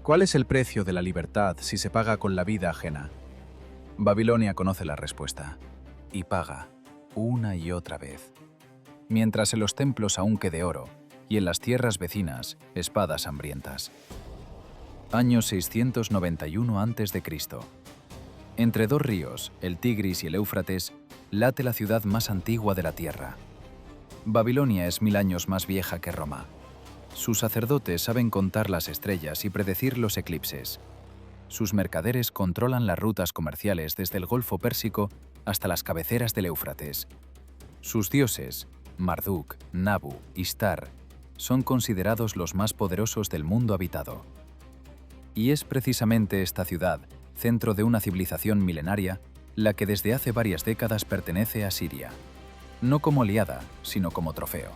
¿Cuál es el precio de la libertad si se paga con la vida ajena? Babilonia conoce la respuesta y paga una y otra vez. Mientras en los templos aún quede oro y en las tierras vecinas espadas hambrientas. Año 691 a.C. Entre dos ríos, el Tigris y el Éufrates, late la ciudad más antigua de la tierra. Babilonia es 1000 años más vieja que Roma. Sus sacerdotes saben contar las estrellas y predecir los eclipses. Sus mercaderes controlan las rutas comerciales desde el Golfo Pérsico hasta las cabeceras del Éufrates. Sus dioses, Marduk, Nabu, Ishtar, son considerados los más poderosos del mundo habitado. Y es precisamente esta ciudad, centro de una civilización milenaria, la que desde hace varias décadas pertenece a Siria. No como aliada, sino como trofeo.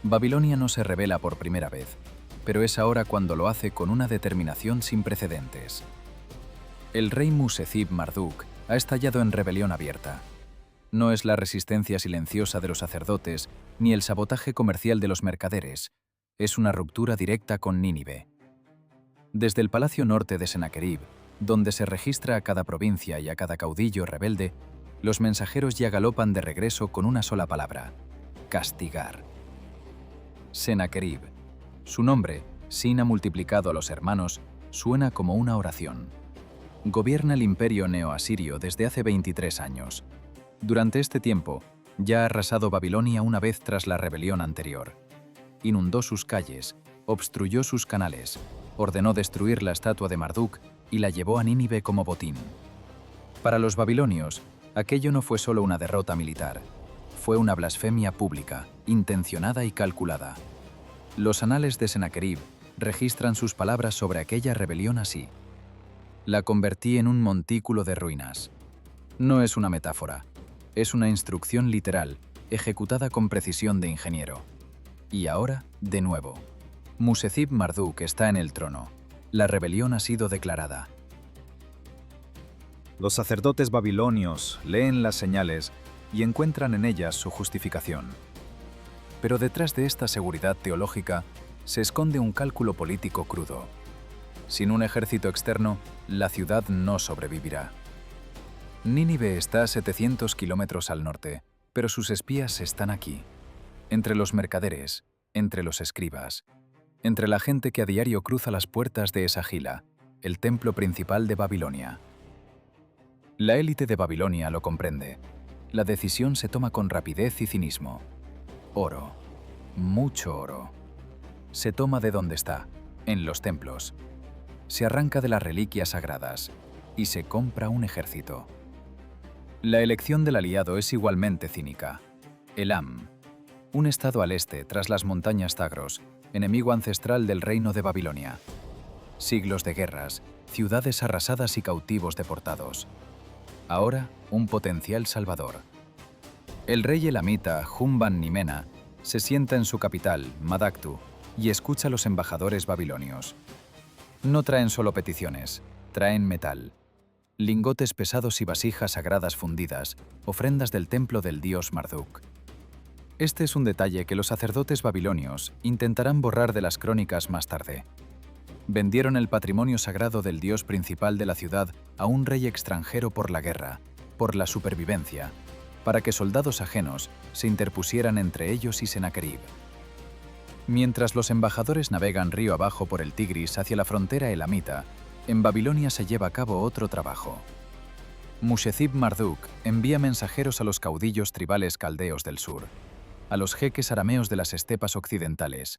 Babilonia no se rebela por primera vez, pero es ahora cuando lo hace con una determinación sin precedentes. El rey Musezib Marduk ha estallado en rebelión abierta. No es la resistencia silenciosa de los sacerdotes ni el sabotaje comercial de los mercaderes, es una ruptura directa con Nínive. Desde el palacio norte de Senaquerib, donde se registra a cada provincia y a cada caudillo rebelde, los mensajeros ya galopan de regreso con una sola palabra: castigar. Senaquerib. Su nombre, Sin ha multiplicado a los hermanos, suena como una oración. Gobierna el imperio neoasirio desde hace 23 años. Durante este tiempo, ya ha arrasado Babilonia una vez tras la rebelión anterior. Inundó sus calles, obstruyó sus canales, ordenó destruir la estatua de Marduk y la llevó a Nínive como botín. Para los babilonios, aquello no fue solo una derrota militar, fue una blasfemia pública, intencionada y calculada. Los anales de Senaquerib registran sus palabras sobre aquella rebelión así: la convertí en un montículo de ruinas. No es una metáfora, es una instrucción literal, ejecutada con precisión de ingeniero. Y ahora, de nuevo. Musezib Marduk está en el trono. La rebelión ha sido declarada. Los sacerdotes babilonios leen las señales y encuentran en ellas su justificación. Pero detrás de esta seguridad teológica se esconde un cálculo político crudo. Sin un ejército externo, la ciudad no sobrevivirá. Nínive está a 700 kilómetros al norte, pero sus espías están aquí, entre los mercaderes, entre los escribas, entre la gente que a diario cruza las puertas de Esagila, el templo principal de Babilonia. La élite de Babilonia lo comprende. La decisión se toma con rapidez y cinismo. Oro, mucho oro. Se toma de donde está, en los templos. Se arranca de las reliquias sagradas y se compra un ejército. La elección del aliado es igualmente cínica. Elam, un estado al este tras las montañas Zagros, enemigo ancestral del reino de Babilonia. Siglos de guerras, ciudades arrasadas y cautivos deportados. Ahora, un potencial salvador. El rey elamita Humban Nimena se sienta en su capital, Madaktu, y escucha a los embajadores babilonios. No traen solo peticiones, traen metal. Lingotes pesados y vasijas sagradas fundidas, ofrendas del templo del dios Marduk. Este es un detalle que los sacerdotes babilonios intentarán borrar de las crónicas más tarde. Vendieron el patrimonio sagrado del dios principal de la ciudad a un rey extranjero por la guerra, por la supervivencia, para que soldados ajenos se interpusieran entre ellos y Senaquerib. Mientras los embajadores navegan río abajo por el Tigris hacia la frontera elamita, en Babilonia se lleva a cabo otro trabajo. Musezib Marduk envía mensajeros a los caudillos tribales caldeos del sur, a los jeques arameos de las estepas occidentales,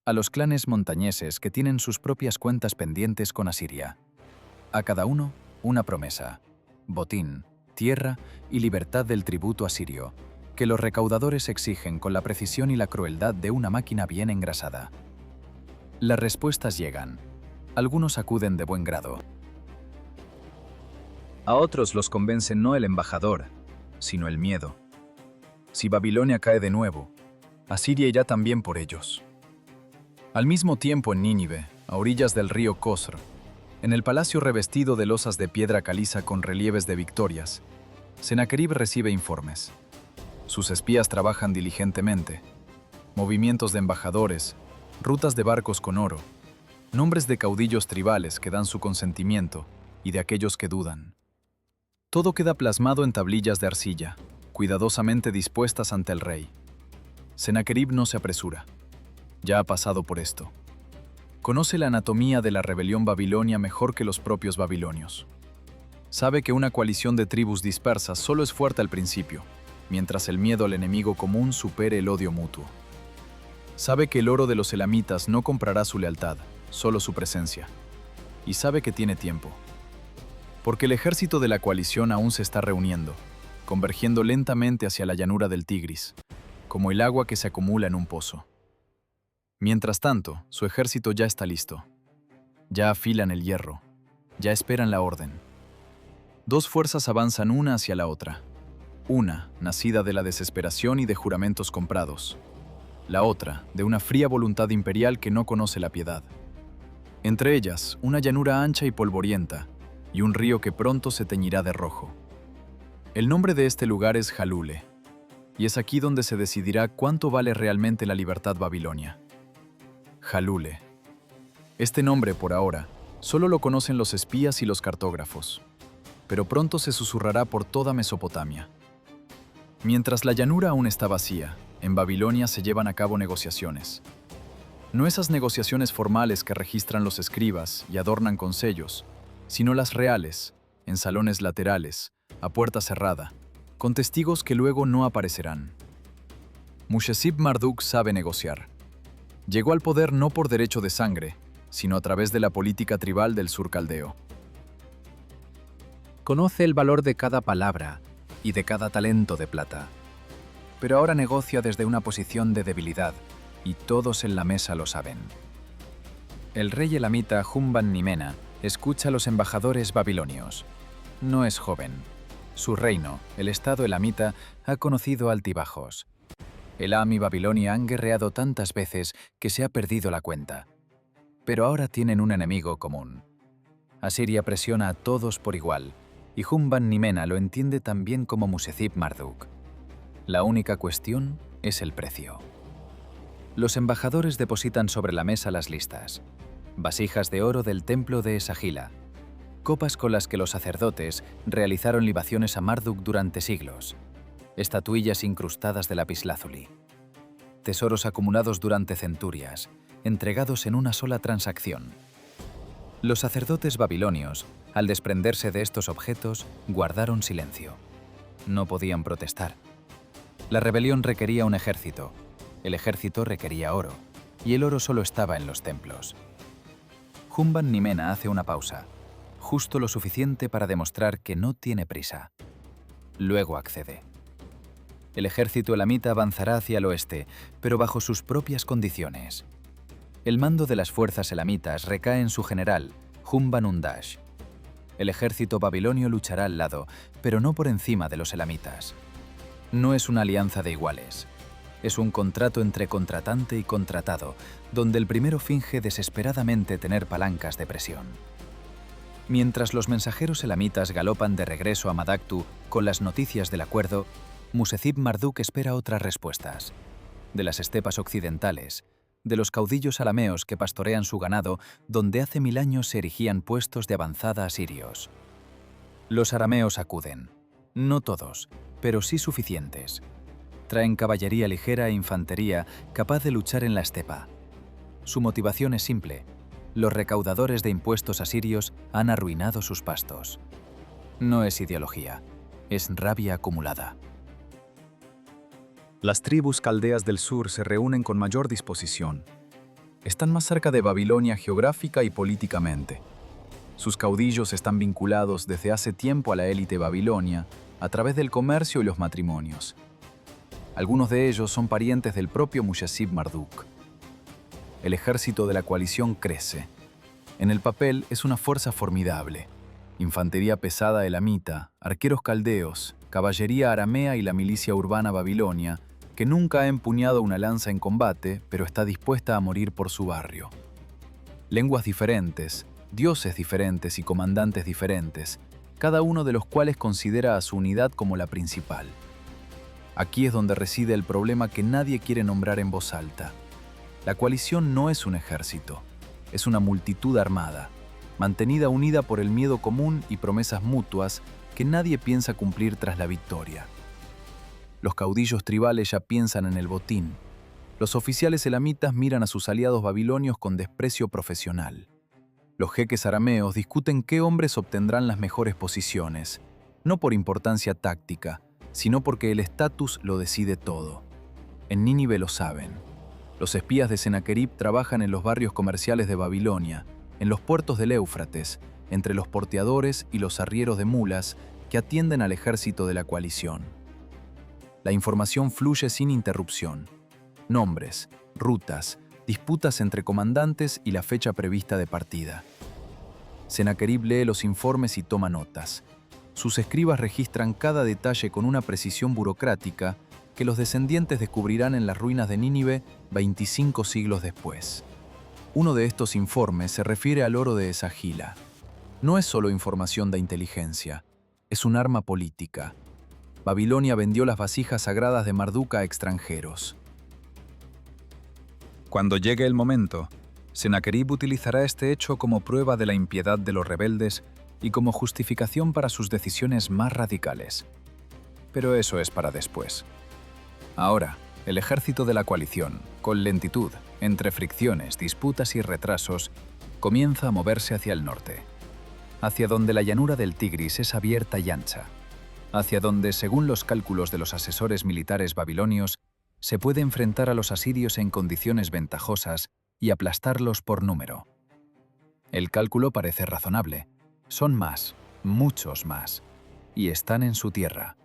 a los clanes montañeses que tienen sus propias cuentas pendientes con Asiria. A cada uno, una promesa: botín, tierra y libertad del tributo asirio, que los recaudadores exigen con la precisión y la crueldad de una máquina bien engrasada. Las respuestas llegan. Algunos acuden de buen grado. A otros los convence no el embajador, sino el miedo. Si Babilonia cae de nuevo, Asiria irá también por ellos. Al mismo tiempo en Nínive, a orillas del río Kosr, en el palacio revestido de losas de piedra caliza con relieves de victorias, Senaquerib recibe informes. Sus espías trabajan diligentemente. Movimientos de embajadores, rutas de barcos con oro, nombres de caudillos tribales que dan su consentimiento y de aquellos que dudan. Todo queda plasmado en tablillas de arcilla, cuidadosamente dispuestas ante el rey. Sennacherib no se apresura. Ya ha pasado por esto. Conoce la anatomía de la rebelión babilonia mejor que los propios babilonios. Sabe que una coalición de tribus dispersas solo es fuerte al principio, mientras el miedo al enemigo común supere el odio mutuo. Sabe que el oro de los elamitas no comprará su lealtad, solo su presencia. Y sabe que tiene tiempo. Porque el ejército de la coalición aún se está reuniendo, convergiendo lentamente hacia la llanura del Tigris, como el agua que se acumula en un pozo. Mientras tanto, su ejército ya está listo. Ya afilan el hierro. Ya esperan la orden. Dos fuerzas avanzan una hacia la otra. Una, nacida de la desesperación y de juramentos comprados. La otra, de una fría voluntad imperial que no conoce la piedad. Entre ellas, una llanura ancha y polvorienta, y un río que pronto se teñirá de rojo. El nombre de este lugar es Jalule, y es aquí donde se decidirá cuánto vale realmente la libertad babilonia. Jalule. Este nombre, por ahora, solo lo conocen los espías y los cartógrafos, pero pronto se susurrará por toda Mesopotamia. Mientras la llanura aún está vacía, en Babilonia se llevan a cabo negociaciones. No esas negociaciones formales que registran los escribas y adornan con sellos, sino las reales, en salones laterales, a puerta cerrada, con testigos que luego no aparecerán. Mushezib Marduk sabe negociar. Llegó al poder no por derecho de sangre, sino a través de la política tribal del sur caldeo. Conoce el valor de cada palabra y de cada talento de plata. Pero ahora negocia desde una posición de debilidad, y todos en la mesa lo saben. El rey elamita Humban-Nimena escucha a los embajadores babilonios. No es joven. Su reino, el estado elamita, ha conocido altibajos. Elam y Babilonia han guerreado tantas veces que se ha perdido la cuenta. Pero ahora tienen un enemigo común. Asiria presiona a todos por igual, y Humban-Nimena lo entiende tan bien como Mushezib Marduk. La única cuestión es el precio. Los embajadores depositan sobre la mesa las listas. Vasijas de oro del templo de Esagila, copas con las que los sacerdotes realizaron libaciones a Marduk durante siglos, estatuillas incrustadas de lapislázuli, tesoros acumulados durante centurias, entregados en una sola transacción. Los sacerdotes babilonios, al desprenderse de estos objetos, guardaron silencio. No podían protestar. La rebelión requería un ejército, el ejército requería oro, y el oro solo estaba en los templos. Humban-Nimena hace una pausa, justo lo suficiente para demostrar que no tiene prisa. Luego accede. El ejército elamita avanzará hacia el oeste, pero bajo sus propias condiciones. El mando de las fuerzas elamitas recae en su general, Humban-Undash. El ejército babilonio luchará al lado, pero no por encima de los elamitas. No es una alianza de iguales. Es un contrato entre contratante y contratado, donde el primero finge desesperadamente tener palancas de presión. Mientras los mensajeros elamitas galopan de regreso a Madaktu con las noticias del acuerdo, Mushezib Marduk espera otras respuestas. De las estepas occidentales, de los caudillos arameos que pastorean su ganado, donde hace 1000 años se erigían puestos de avanzada asirios. Los arameos acuden. No todos, pero sí suficientes. Traen caballería ligera e infantería capaz de luchar en la estepa. Su motivación es simple. Los recaudadores de impuestos asirios han arruinado sus pastos. No es ideología, es rabia acumulada. Las tribus caldeas del sur se reúnen con mayor disposición. Están más cerca de Babilonia geográfica y políticamente. Sus caudillos están vinculados desde hace tiempo a la élite babilonia a través del comercio y los matrimonios. Algunos de ellos son parientes del propio Mushezib Marduk. El ejército de la coalición crece. En el papel es una fuerza formidable. Infantería pesada elamita, arqueros caldeos, caballería aramea y la milicia urbana babilonia, que nunca ha empuñado una lanza en combate, pero está dispuesta a morir por su barrio. Lenguas diferentes, dioses diferentes y comandantes diferentes, cada uno de los cuales considera a su unidad como la principal. Aquí es donde reside el problema que nadie quiere nombrar en voz alta. La coalición no es un ejército, es una multitud armada, mantenida unida por el miedo común y promesas mutuas que nadie piensa cumplir tras la victoria. Los caudillos tribales ya piensan en el botín. Los oficiales elamitas miran a sus aliados babilonios con desprecio profesional. Los jeques arameos discuten qué hombres obtendrán las mejores posiciones, no por importancia táctica, sino porque el estatus lo decide todo. En Nínive lo saben. Los espías de Sennacherib trabajan en los barrios comerciales de Babilonia, en los puertos del Éufrates, entre los porteadores y los arrieros de mulas que atienden al ejército de la coalición. La información fluye sin interrupción. Nombres, rutas, disputas entre comandantes y la fecha prevista de partida. Sennacherib lee los informes y toma notas. Sus escribas registran cada detalle con una precisión burocrática que los descendientes descubrirán en las ruinas de Nínive 25 siglos después. Uno de estos informes se refiere al oro de Esagila. No es solo información de inteligencia, es un arma política. Babilonia vendió las vasijas sagradas de Marduk a extranjeros. Cuando llegue el momento, Sennacherib utilizará este hecho como prueba de la impiedad de los rebeldes y como justificación para sus decisiones más radicales. Pero eso es para después. Ahora, el ejército de la coalición, con lentitud, entre fricciones, disputas y retrasos, comienza a moverse hacia el norte, hacia donde la llanura del Tigris es abierta y ancha, hacia donde, según los cálculos de los asesores militares babilonios, se puede enfrentar a los asirios en condiciones ventajosas y aplastarlos por número. El cálculo parece razonable. Son más, muchos más, y están en su tierra.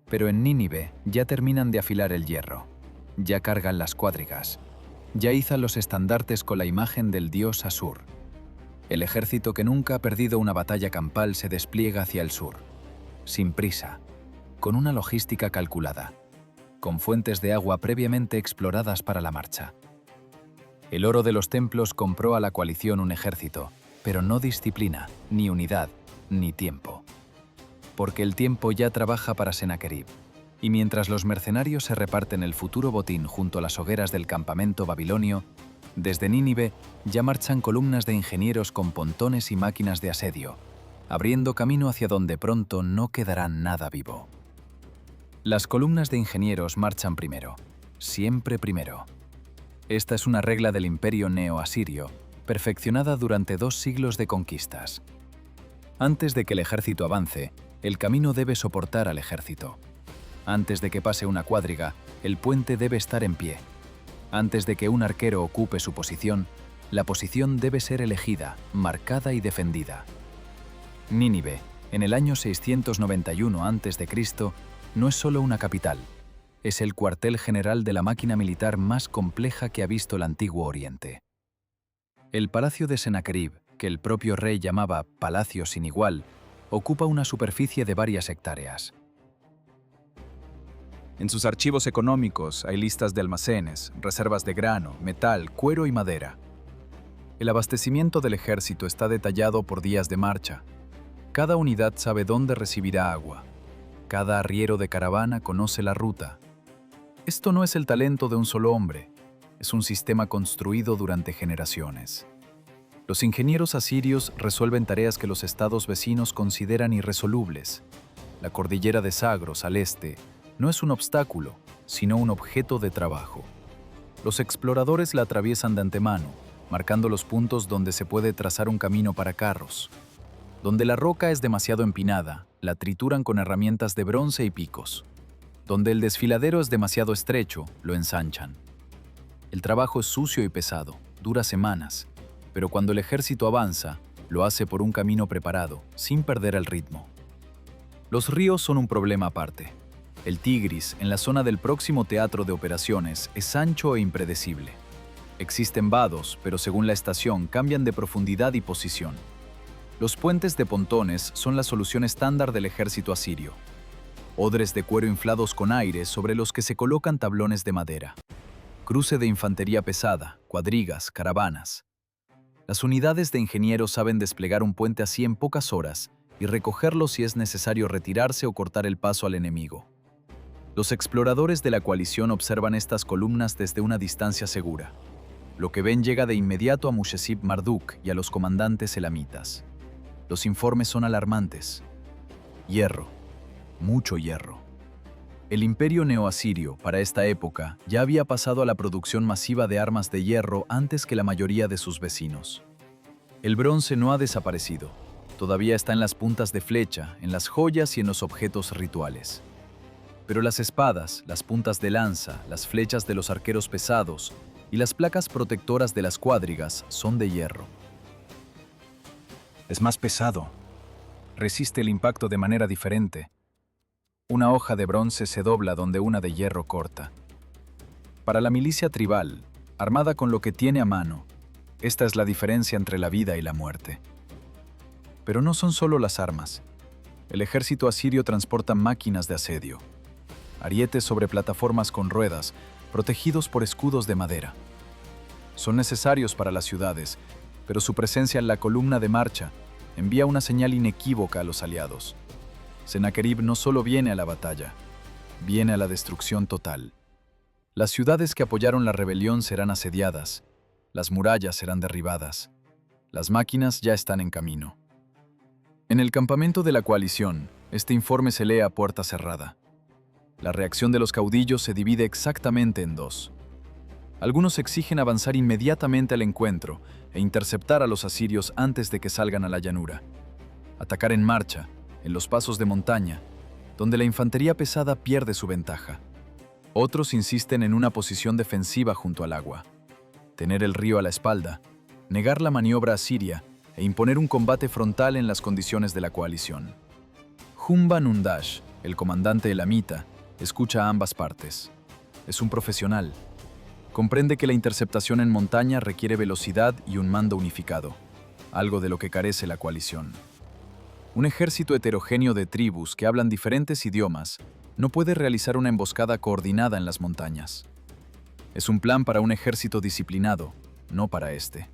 Pero en Nínive ya terminan de afilar el hierro, ya cargan las cuadrigas, ya izan los estandartes con la imagen del dios Asur. El ejército que nunca ha perdido una batalla campal se despliega hacia el sur, sin prisa, con una logística calculada, con fuentes de agua previamente exploradas para la marcha. El oro de los templos compró a la coalición un ejército, pero no disciplina, ni unidad, ni tiempo. Porque el tiempo ya trabaja para Sennacherib, y mientras los mercenarios se reparten el futuro botín junto a las hogueras del campamento babilonio, desde Nínive ya marchan columnas de ingenieros con pontones y máquinas de asedio, abriendo camino hacia donde pronto no quedará nada vivo. Las columnas de ingenieros marchan primero, siempre primero. Esta es una regla del imperio neo-asirio, perfeccionada durante 2 siglos de conquistas. Antes de que el ejército avance, el camino debe soportar al ejército. Antes de que pase una cuadriga, el puente debe estar en pie. Antes de que un arquero ocupe su posición, la posición debe ser elegida, marcada y defendida. Nínive, en el año 691 a.C., no es solo una capital, es el cuartel general de la máquina militar más compleja que ha visto el Antiguo Oriente. El palacio de Sennacherib, que el propio rey llamaba Palacio sin igual, ocupa una superficie de varias hectáreas. En sus archivos económicos hay listas de almacenes, reservas de grano, metal, cuero y madera. El abastecimiento del ejército está detallado por días de marcha. Cada unidad sabe dónde recibirá agua. Cada arriero de caravana conoce la ruta. Esto no es el talento de un solo hombre, es un sistema construido durante generaciones. Los ingenieros asirios resuelven tareas que los estados vecinos consideran irresolubles. La cordillera de Zagros, al este, no es un obstáculo, sino un objeto de trabajo. Los exploradores la atraviesan de antemano, marcando los puntos donde se puede trazar un camino para carros. Donde la roca es demasiado empinada, la trituran con herramientas de bronce y picos. Donde el desfiladero es demasiado estrecho, lo ensanchan. El trabajo es sucio y pesado, dura semanas, pero cuando el ejército avanza, lo hace por un camino preparado, sin perder el ritmo. Los ríos son un problema aparte. El Tigris, en la zona del próximo teatro de operaciones, es ancho e impredecible. Existen vados, pero según la estación cambian de profundidad y posición. Los puentes de pontones son la solución estándar del ejército asirio. Odres de cuero inflados con aire sobre los que se colocan tablones de madera. Cruce de infantería pesada, cuadrigas, caravanas. Las unidades de ingenieros saben desplegar un puente así en pocas horas y recogerlo si es necesario retirarse o cortar el paso al enemigo. Los exploradores de la coalición observan estas columnas desde una distancia segura. Lo que ven llega de inmediato a Mushezib Marduk y a los comandantes elamitas. Los informes son alarmantes. Hierro, mucho hierro. El imperio neoasirio, para esta época, ya había pasado a la producción masiva de armas de hierro antes que la mayoría de sus vecinos. El bronce no ha desaparecido. Todavía está en las puntas de flecha, en las joyas y en los objetos rituales. Pero las espadas, las puntas de lanza, las flechas de los arqueros pesados y las placas protectoras de las cuadrigas son de hierro. Es más pesado. Resiste el impacto de manera diferente. Una hoja de bronce se dobla donde una de hierro corta. Para la milicia tribal, armada con lo que tiene a mano, esta es la diferencia entre la vida y la muerte. Pero no son solo las armas. El ejército asirio transporta máquinas de asedio, arietes sobre plataformas con ruedas, protegidos por escudos de madera. Son necesarios para las ciudades, pero su presencia en la columna de marcha envía una señal inequívoca a los aliados. Sennacherib no solo viene a la batalla, viene a la destrucción total. Las ciudades que apoyaron la rebelión serán asediadas, las murallas serán derribadas, las máquinas ya están en camino. En el campamento de la coalición, este informe se lee a puerta cerrada. La reacción de los caudillos se divide exactamente en dos. Algunos exigen avanzar inmediatamente al encuentro e interceptar a los asirios antes de que salgan a la llanura. Atacar en marcha, en los pasos de montaña, donde la infantería pesada pierde su ventaja. Otros insisten en una posición defensiva junto al agua. Tener el río a la espalda, negar la maniobra asiria e imponer un combate frontal en las condiciones de la coalición. Jumba Nundash, el comandante elamita, escucha a ambas partes. Es un profesional. Comprende que la interceptación en montaña requiere velocidad y un mando unificado, algo de lo que carece la coalición. Un ejército heterogéneo de tribus que hablan diferentes idiomas no puede realizar una emboscada coordinada en las montañas. Es un plan para un ejército disciplinado, no para este.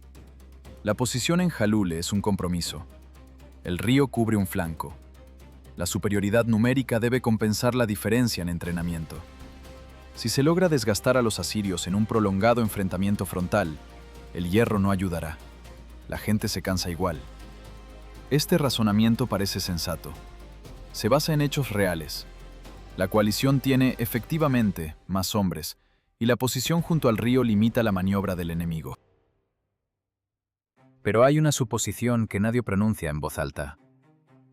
La posición en Jalule es un compromiso. El río cubre un flanco. La superioridad numérica debe compensar la diferencia en entrenamiento. Si se logra desgastar a los asirios en un prolongado enfrentamiento frontal, el hierro no ayudará. La gente se cansa igual. Este razonamiento parece sensato. Se basa en hechos reales. La coalición tiene, efectivamente, más hombres, y la posición junto al río limita la maniobra del enemigo. Pero hay una suposición que nadie pronuncia en voz alta: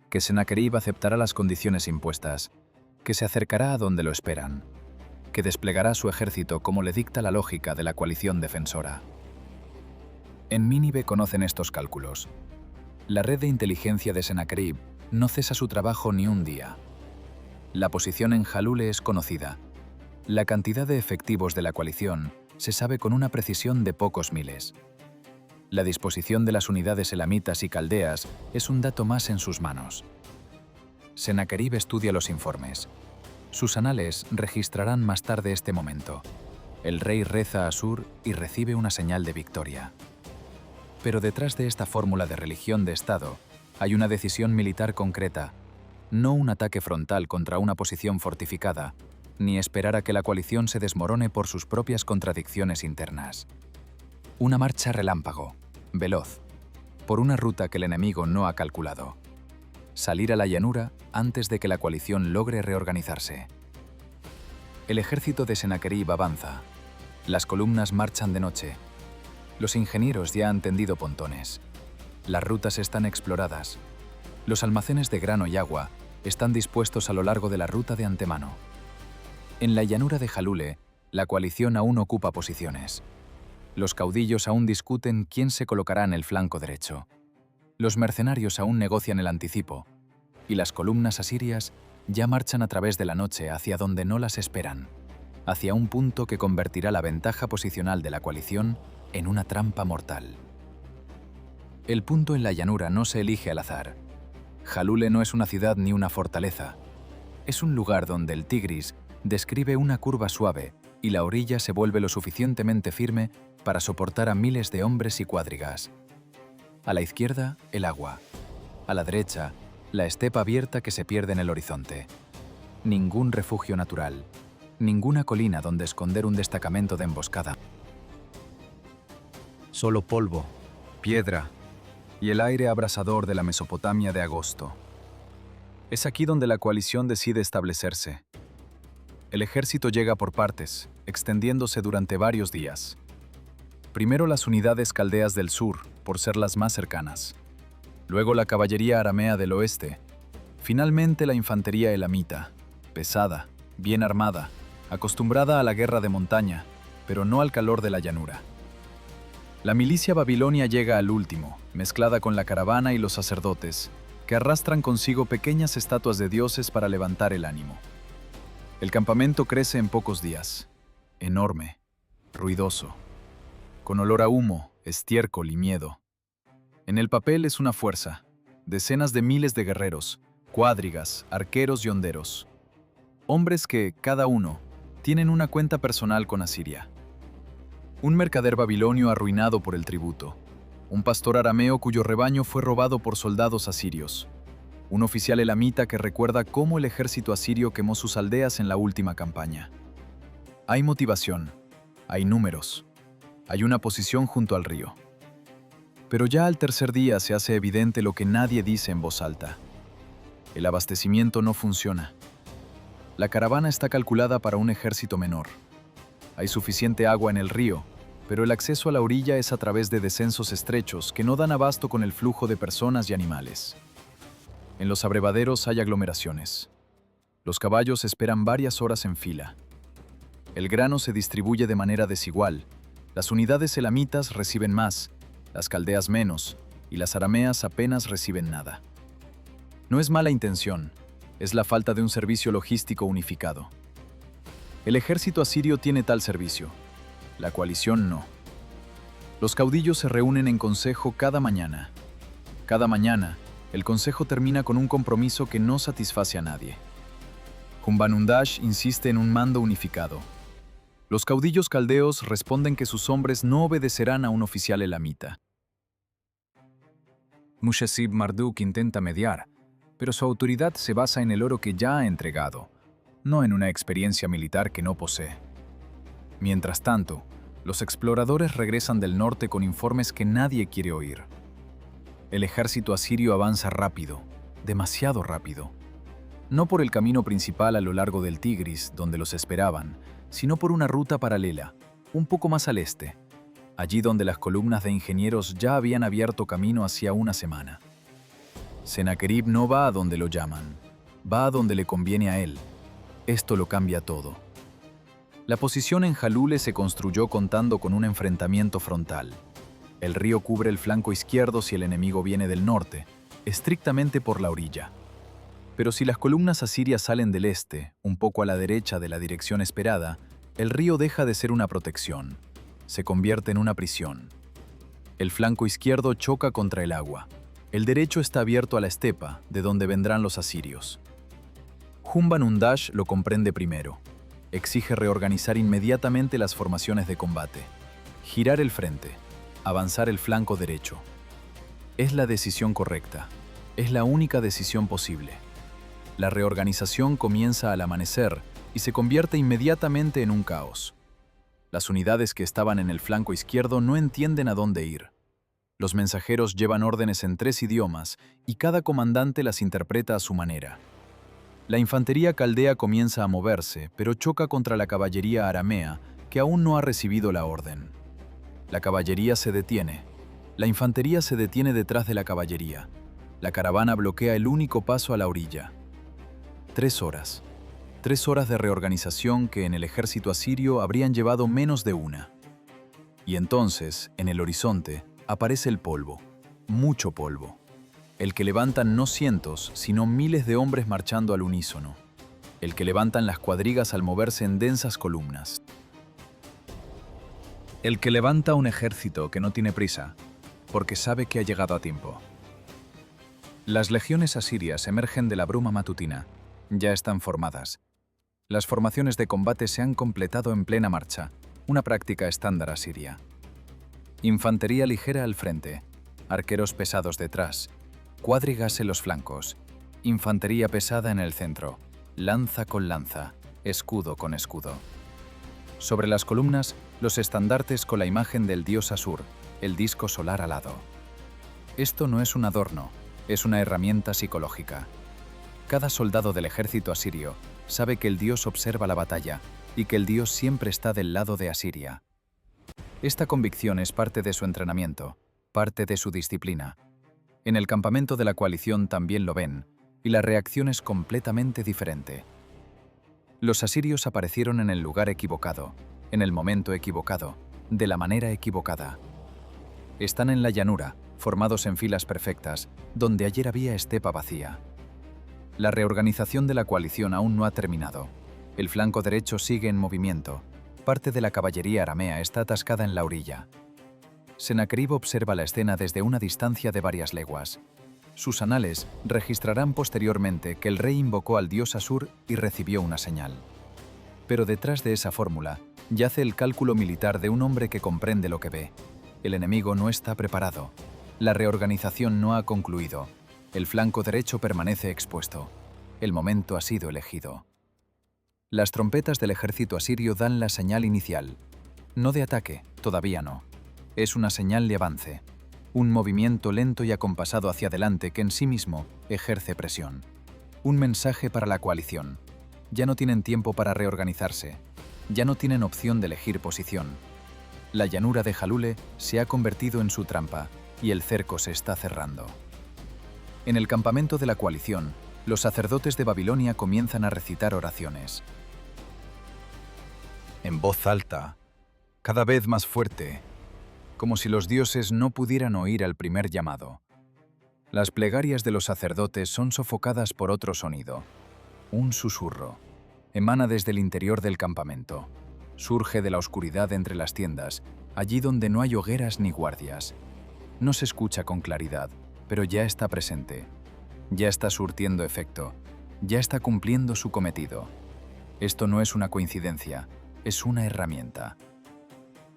que Sennacherib aceptará las condiciones impuestas, que se acercará a donde lo esperan, que desplegará su ejército como le dicta la lógica de la coalición defensora. En Nínive conocen estos cálculos. La red de inteligencia de Sennacherib no cesa su trabajo ni un día. La posición en Jalule es conocida. La cantidad de efectivos de la coalición se sabe con una precisión de pocos miles. La disposición de las unidades elamitas y caldeas es un dato más en sus manos. Sennacherib estudia los informes. Sus anales registrarán más tarde este momento. El rey reza a Sur y recibe una señal de victoria. Pero detrás de esta fórmula de religión de Estado hay una decisión militar concreta, no un ataque frontal contra una posición fortificada, ni esperar a que la coalición se desmorone por sus propias contradicciones internas. Una marcha relámpago, veloz, por una ruta que el enemigo no ha calculado. Salir a la llanura antes de que la coalición logre reorganizarse. El ejército de Sennacherib avanza. Las columnas marchan de noche. Los ingenieros ya han tendido pontones. Las rutas están exploradas. Los almacenes de grano y agua están dispuestos a lo largo de la ruta de antemano. En la llanura de Jalule, la coalición aún ocupa posiciones. Los caudillos aún discuten quién se colocará en el flanco derecho. Los mercenarios aún negocian el anticipo, y las columnas asirias ya marchan a través de la noche hacia donde no las esperan, hacia un punto que convertirá la ventaja posicional de la coalición en una trampa mortal. El punto en la llanura no se elige al azar. Jalule no es una ciudad ni una fortaleza. Es un lugar donde el Tigris describe una curva suave y la orilla se vuelve lo suficientemente firme para soportar a miles de hombres y cuadrigas. A la izquierda, el agua. A la derecha, la estepa abierta que se pierde en el horizonte. Ningún refugio natural, ninguna colina donde esconder un destacamento de emboscada. solo polvo, piedra y el aire abrasador de la Mesopotamia de agosto. Es aquí donde la coalición decide establecerse. El ejército llega por partes, extendiéndose durante varios días. Primero las unidades caldeas del sur, por ser las más cercanas. Luego la caballería aramea del oeste. Finalmente la infantería elamita, pesada, bien armada, acostumbrada a la guerra de montaña, pero no al calor de la llanura. La milicia babilonia llega al último, mezclada con la caravana y los sacerdotes, que arrastran consigo pequeñas estatuas de dioses para levantar el ánimo. El campamento crece en pocos días, enorme, ruidoso, con olor a humo, estiércol y miedo. En el papel es una fuerza, decenas de miles de guerreros, cuadrigas, arqueros y honderos. Hombres que, cada uno, tienen una cuenta personal con Asiria. Un mercader babilonio arruinado por el tributo. Un pastor arameo cuyo rebaño fue robado por soldados asirios. Un oficial elamita que recuerda cómo el ejército asirio quemó sus aldeas en la última campaña. Hay motivación, hay números, hay una posición junto al río. Pero ya al tercer día se hace evidente lo que nadie dice en voz alta. El abastecimiento no funciona. La caravana está calculada para un ejército menor. Hay suficiente agua en el río, pero el acceso a la orilla es a través de descensos estrechos que no dan abasto con el flujo de personas y animales. En los abrevaderos hay aglomeraciones. Los caballos esperan varias horas en fila. El grano se distribuye de manera desigual. Las unidades elamitas reciben más, las caldeas menos, y las arameas apenas reciben nada. No es mala intención, es la falta de un servicio logístico unificado. El ejército asirio tiene tal servicio, la coalición no. Los caudillos se reúnen en consejo cada mañana. Cada mañana, el consejo termina con un compromiso que no satisface a nadie. Humbanundash insiste en un mando unificado. Los caudillos caldeos responden que sus hombres no obedecerán a un oficial elamita. Mushezib Marduk intenta mediar, pero su autoridad se basa en el oro que ya ha entregado, no en una experiencia militar que no posee. Mientras tanto, los exploradores regresan del norte con informes que nadie quiere oír. El ejército asirio avanza rápido, demasiado rápido. No por el camino principal a lo largo del Tigris, donde los esperaban, sino por una ruta paralela, un poco más al este, allí donde las columnas de ingenieros ya habían abierto camino hacía una semana. Sennacherib no va a donde lo llaman, va a donde le conviene a él. Esto lo cambia todo. La posición en Jalule se construyó contando con un enfrentamiento frontal. El río cubre el flanco izquierdo si el enemigo viene del norte, estrictamente por la orilla. Pero si las columnas asirias salen del este, un poco a la derecha de la dirección esperada, el río deja de ser una protección. Se convierte en una prisión. El flanco izquierdo choca contra el agua. El derecho está abierto a la estepa, de donde vendrán los asirios. Humbanundash lo comprende primero. Exige reorganizar inmediatamente las formaciones de combate, girar el frente, avanzar el flanco derecho. Es la decisión correcta. Es la única decisión posible. La reorganización comienza al amanecer y se convierte inmediatamente en un caos. Las unidades que estaban en el flanco izquierdo no entienden a dónde ir. Los mensajeros llevan órdenes en 3 idiomas y cada comandante las interpreta a su manera. La infantería caldea comienza a moverse, pero choca contra la caballería aramea, que aún no ha recibido la orden. La caballería se detiene. La infantería se detiene detrás de la caballería. La caravana bloquea el único paso a la orilla. 3 horas. 3 horas de reorganización que en el ejército asirio habrían llevado menos de una. Y entonces, en el horizonte, aparece el polvo. Mucho polvo. El que levantan no cientos, sino miles de hombres marchando al unísono. El que levantan las cuadrigas al moverse en densas columnas. El que levanta un ejército que no tiene prisa, porque sabe que ha llegado a tiempo. Las legiones asirias emergen de la bruma matutina. Ya están formadas. Las formaciones de combate se han completado en plena marcha, una práctica estándar asiria. Infantería ligera al frente, arqueros pesados detrás, cuadrigas en los flancos, infantería pesada en el centro, lanza con lanza, escudo con escudo. Sobre las columnas, los estandartes con la imagen del dios Asur, el disco solar alado. Esto no es un adorno, es una herramienta psicológica. Cada soldado del ejército asirio sabe que el dios observa la batalla y que el dios siempre está del lado de Asiria. Esta convicción es parte de su entrenamiento, parte de su disciplina. En el campamento de la coalición también lo ven, y la reacción es completamente diferente. Los asirios aparecieron en el lugar equivocado, en el momento equivocado, de la manera equivocada. Están en la llanura, formados en filas perfectas, donde ayer había estepa vacía. La reorganización de la coalición aún no ha terminado. El flanco derecho sigue en movimiento. Parte de la caballería aramea está atascada en la orilla. Sennacherib observa la escena desde una distancia de varias leguas. Sus anales registrarán posteriormente que el rey invocó al dios Asur y recibió una señal. Pero detrás de esa fórmula yace el cálculo militar de un hombre que comprende lo que ve. El enemigo no está preparado. La reorganización no ha concluido. El flanco derecho permanece expuesto. El momento ha sido elegido. Las trompetas del ejército asirio dan la señal inicial. No de ataque, todavía no. Es una señal de avance. Un movimiento lento y acompasado hacia adelante que en sí mismo ejerce presión. Un mensaje para la coalición. Ya no tienen tiempo para reorganizarse. Ya no tienen opción de elegir posición. La llanura de Jalule se ha convertido en su trampa y el cerco se está cerrando. En el campamento de la coalición, los sacerdotes de Babilonia comienzan a recitar oraciones. En voz alta, cada vez más fuerte, como si los dioses no pudieran oír al primer llamado. Las plegarias de los sacerdotes son sofocadas por otro sonido. Un susurro. Emana desde el interior del campamento. Surge de la oscuridad entre las tiendas, allí donde no hay hogueras ni guardias. No se escucha con claridad, pero ya está presente. Ya está surtiendo efecto. Ya está cumpliendo su cometido. Esto no es una coincidencia, es una herramienta.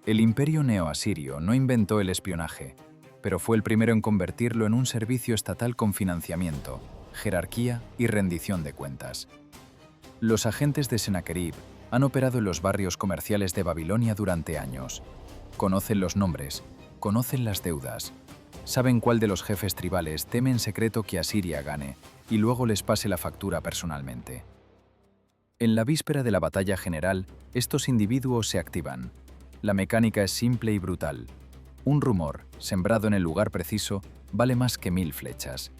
El imperio neoasirio no inventó el espionaje, pero fue el primero en convertirlo en un servicio estatal con financiamiento, jerarquía y rendición de cuentas. Los agentes de Sennacherib han operado en los barrios comerciales de Babilonia durante años. Conocen los nombres, conocen las deudas, saben cuál de los jefes tribales teme en secreto que Asiria gane y luego les pase la factura personalmente. En la víspera de la batalla general, estos individuos se activan. La mecánica es simple y brutal. Un rumor, sembrado en el lugar preciso, vale más que 1000 flechas.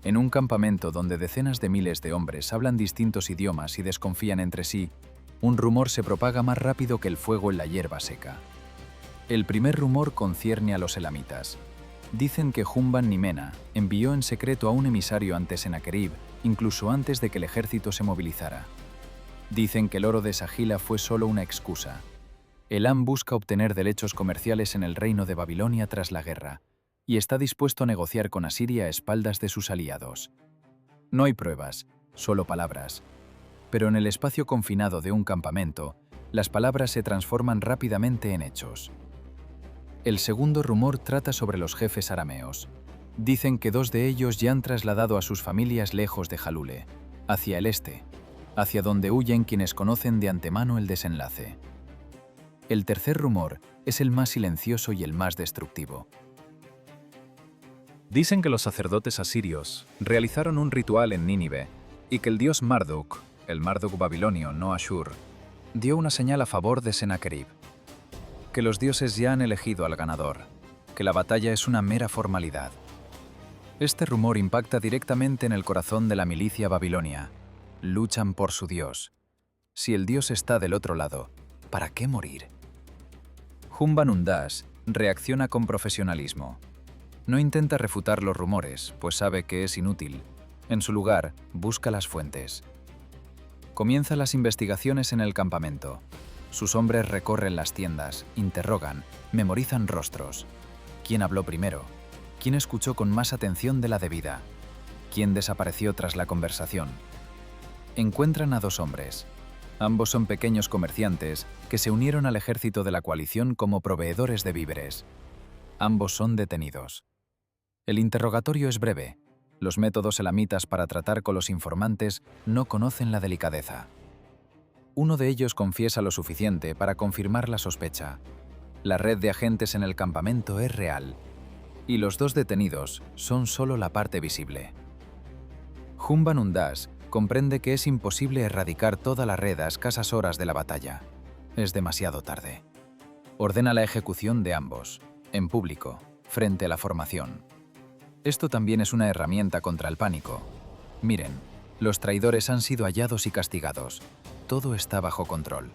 En un campamento donde decenas de miles de hombres hablan distintos idiomas y desconfían entre sí, un rumor se propaga más rápido que el fuego en la hierba seca. El primer rumor concierne a los elamitas. Dicen que Humban Nimena envió en secreto a un emisario ante Sennacherib, incluso antes de que el ejército se movilizara. Dicen que el oro de Sagila fue solo una excusa. Elam busca obtener derechos comerciales en el reino de Babilonia tras la guerra, y está dispuesto a negociar con Asiria a espaldas de sus aliados. No hay pruebas, solo palabras. Pero en el espacio confinado de un campamento, las palabras se transforman rápidamente en hechos. El segundo rumor trata sobre los jefes arameos. Dicen que 2 de ellos ya han trasladado a sus familias lejos de Jalule, hacia el este, hacia donde huyen quienes conocen de antemano el desenlace. El tercer rumor es el más silencioso y el más destructivo. Dicen que los sacerdotes asirios realizaron un ritual en Nínive y que el dios Marduk, el Marduk babilonio, no Ashur, dio una señal a favor de Sennacherib. Que los dioses ya han elegido al ganador, que la batalla es una mera formalidad. Este rumor impacta directamente en el corazón de la milicia babilonia. Luchan por su dios. Si el dios está del otro lado, ¿para qué morir? Humban Undas reacciona con profesionalismo. No intenta refutar los rumores, pues sabe que es inútil. En su lugar, busca las fuentes. Comienza las investigaciones en el campamento. Sus hombres recorren las tiendas, interrogan, memorizan rostros. ¿Quién habló primero? ¿Quién escuchó con más atención de la debida? ¿Quién desapareció tras la conversación? Encuentran a 2 hombres. Ambos son pequeños comerciantes que se unieron al ejército de la coalición como proveedores de víveres. Ambos son detenidos. El interrogatorio es breve. Los métodos elamitas para tratar con los informantes no conocen la delicadeza. Uno de ellos confiesa lo suficiente para confirmar la sospecha. La red de agentes en el campamento es real, y los 2 detenidos son solo la parte visible. Humban Undash comprende que es imposible erradicar toda la red a escasas horas de la batalla. Es demasiado tarde. Ordena la ejecución de ambos, en público, frente a la formación. Esto también es una herramienta contra el pánico. Miren, los traidores han sido hallados y castigados. Todo está bajo control.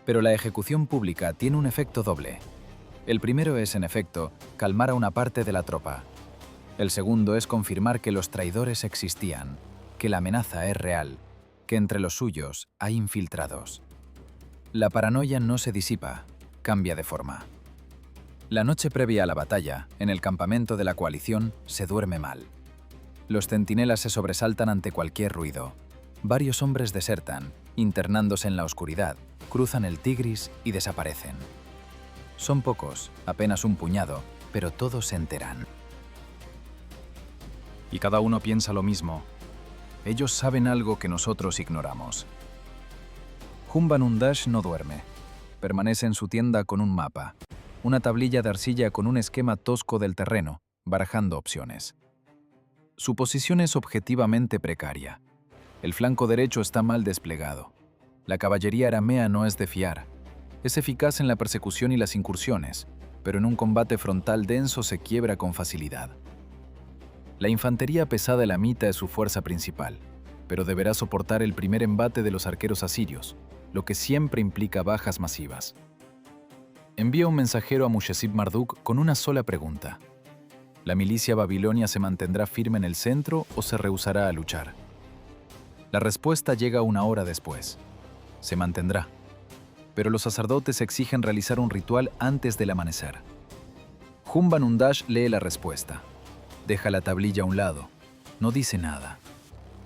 Pero la ejecución pública tiene un efecto doble. El primero es, en efecto, calmar a una parte de la tropa. El segundo es confirmar que los traidores existían, que la amenaza es real, que entre los suyos hay infiltrados. La paranoia no se disipa, cambia de forma. La noche previa a la batalla, en el campamento de la coalición, se duerme mal. Los centinelas se sobresaltan ante cualquier ruido. Varios hombres desertan, internándose en la oscuridad, cruzan el Tigris y desaparecen. Son pocos, apenas un puñado, pero todos se enteran. Y cada uno piensa lo mismo. Ellos saben algo que nosotros ignoramos. Humban Undash no duerme. Permanece en su tienda con un mapa, una tablilla de arcilla con un esquema tosco del terreno, barajando opciones. Su posición es objetivamente precaria. El flanco derecho está mal desplegado. La caballería aramea no es de fiar. Es eficaz en la persecución y las incursiones, pero en un combate frontal denso se quiebra con facilidad. La infantería pesada elamita es su fuerza principal, pero deberá soportar el primer embate de los arqueros asirios, lo que siempre implica bajas masivas. Envía un mensajero a Mushezib Marduk con una sola pregunta. ¿La milicia babilonia se mantendrá firme en el centro o se rehusará a luchar? La respuesta llega una hora después. Se mantendrá. Pero los sacerdotes exigen realizar un ritual antes del amanecer. Humban Undash lee la respuesta. Deja la tablilla a un lado. No dice nada.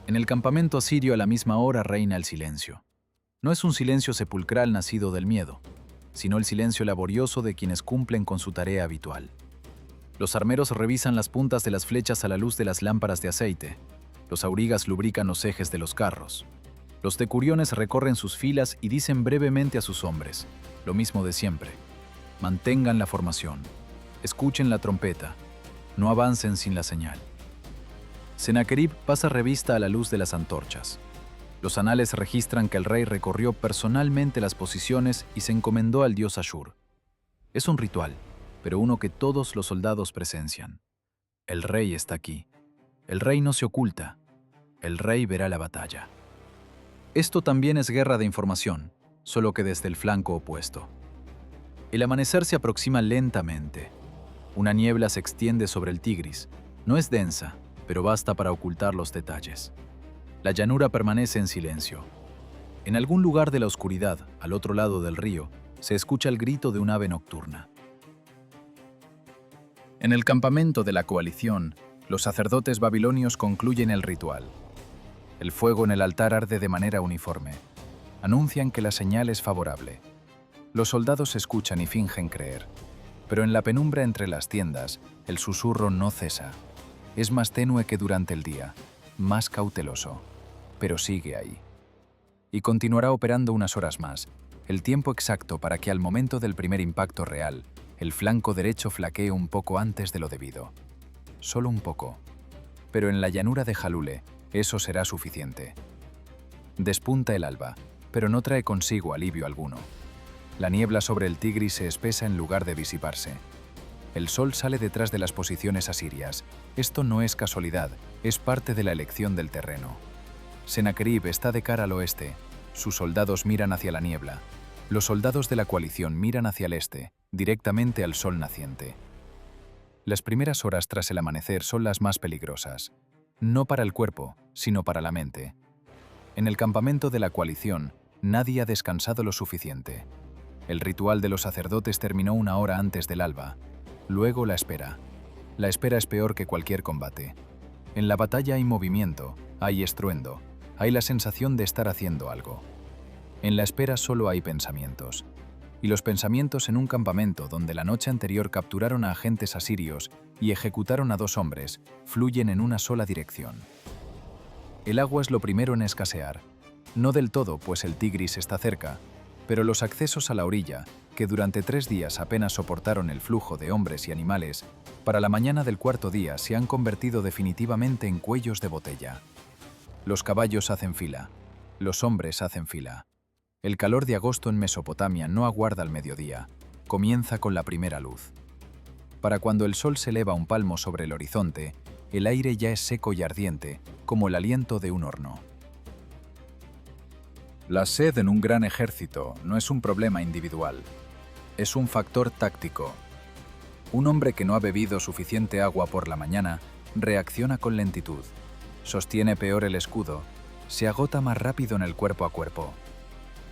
En el campamento asirio a la misma hora reina el silencio. No es un silencio sepulcral nacido del miedo, sino el silencio laborioso de quienes cumplen con su tarea habitual. Los armeros revisan las puntas de las flechas a la luz de las lámparas de aceite. Los aurigas lubrican los ejes de los carros. Los decuriones recorren sus filas y dicen brevemente a sus hombres, lo mismo de siempre. Mantengan la formación. Escuchen la trompeta. No avancen sin la señal. Sennacherib pasa revista a la luz de las antorchas. Los anales registran que el rey recorrió personalmente las posiciones y se encomendó al dios Ashur. Es un ritual, pero uno que todos los soldados presencian. El rey está aquí. El rey no se oculta. El rey verá la batalla. Esto también es guerra de información, solo que desde el flanco opuesto. El amanecer se aproxima lentamente. Una niebla se extiende sobre el Tigris. No es densa, pero basta para ocultar los detalles. La llanura permanece en silencio. En algún lugar de la oscuridad, al otro lado del río, se escucha el grito de un ave nocturna. En el campamento de la coalición, los sacerdotes babilonios concluyen el ritual. El fuego en el altar arde de manera uniforme. Anuncian que la señal es favorable. Los soldados escuchan y fingen creer. Pero en la penumbra entre las tiendas, el susurro no cesa. Es más tenue que durante el día, más cauteloso, pero sigue ahí. Y continuará operando unas horas más, el tiempo exacto para que al momento del primer impacto real, el flanco derecho flaquee un poco antes de lo debido. Solo un poco. Pero en la llanura de Jalule, eso será suficiente. Despunta el alba, pero no trae consigo alivio alguno. La niebla sobre el Tigris se espesa en lugar de disiparse. El sol sale detrás de las posiciones asirias. Esto no es casualidad, es parte de la elección del terreno. Sennacherib está de cara al oeste. Sus soldados miran hacia la niebla. Los soldados de la coalición miran hacia el este, directamente al sol naciente. Las primeras horas tras el amanecer son las más peligrosas. No para el cuerpo, sino para la mente. En el campamento de la coalición, nadie ha descansado lo suficiente. El ritual de los sacerdotes terminó una hora antes del alba. Luego la espera. La espera es peor que cualquier combate. En la batalla hay movimiento, hay estruendo, hay la sensación de estar haciendo algo. En la espera solo hay pensamientos. Y los pensamientos en un campamento donde la noche anterior capturaron a agentes asirios y ejecutaron a 2 hombres, fluyen en una sola dirección. El agua es lo primero en escasear. No del todo, pues el Tigris está cerca, pero los accesos a la orilla, que durante 3 días apenas soportaron el flujo de hombres y animales, para la mañana del cuarto día se han convertido definitivamente en cuellos de botella. Los caballos hacen fila, los hombres hacen fila. El calor de agosto en Mesopotamia no aguarda al mediodía, comienza con la primera luz. Para cuando el sol se eleva un palmo sobre el horizonte, el aire ya es seco y ardiente, como el aliento de un horno. La sed en un gran ejército no es un problema individual, es un factor táctico. Un hombre que no ha bebido suficiente agua por la mañana reacciona con lentitud, sostiene peor el escudo, se agota más rápido en el cuerpo a cuerpo.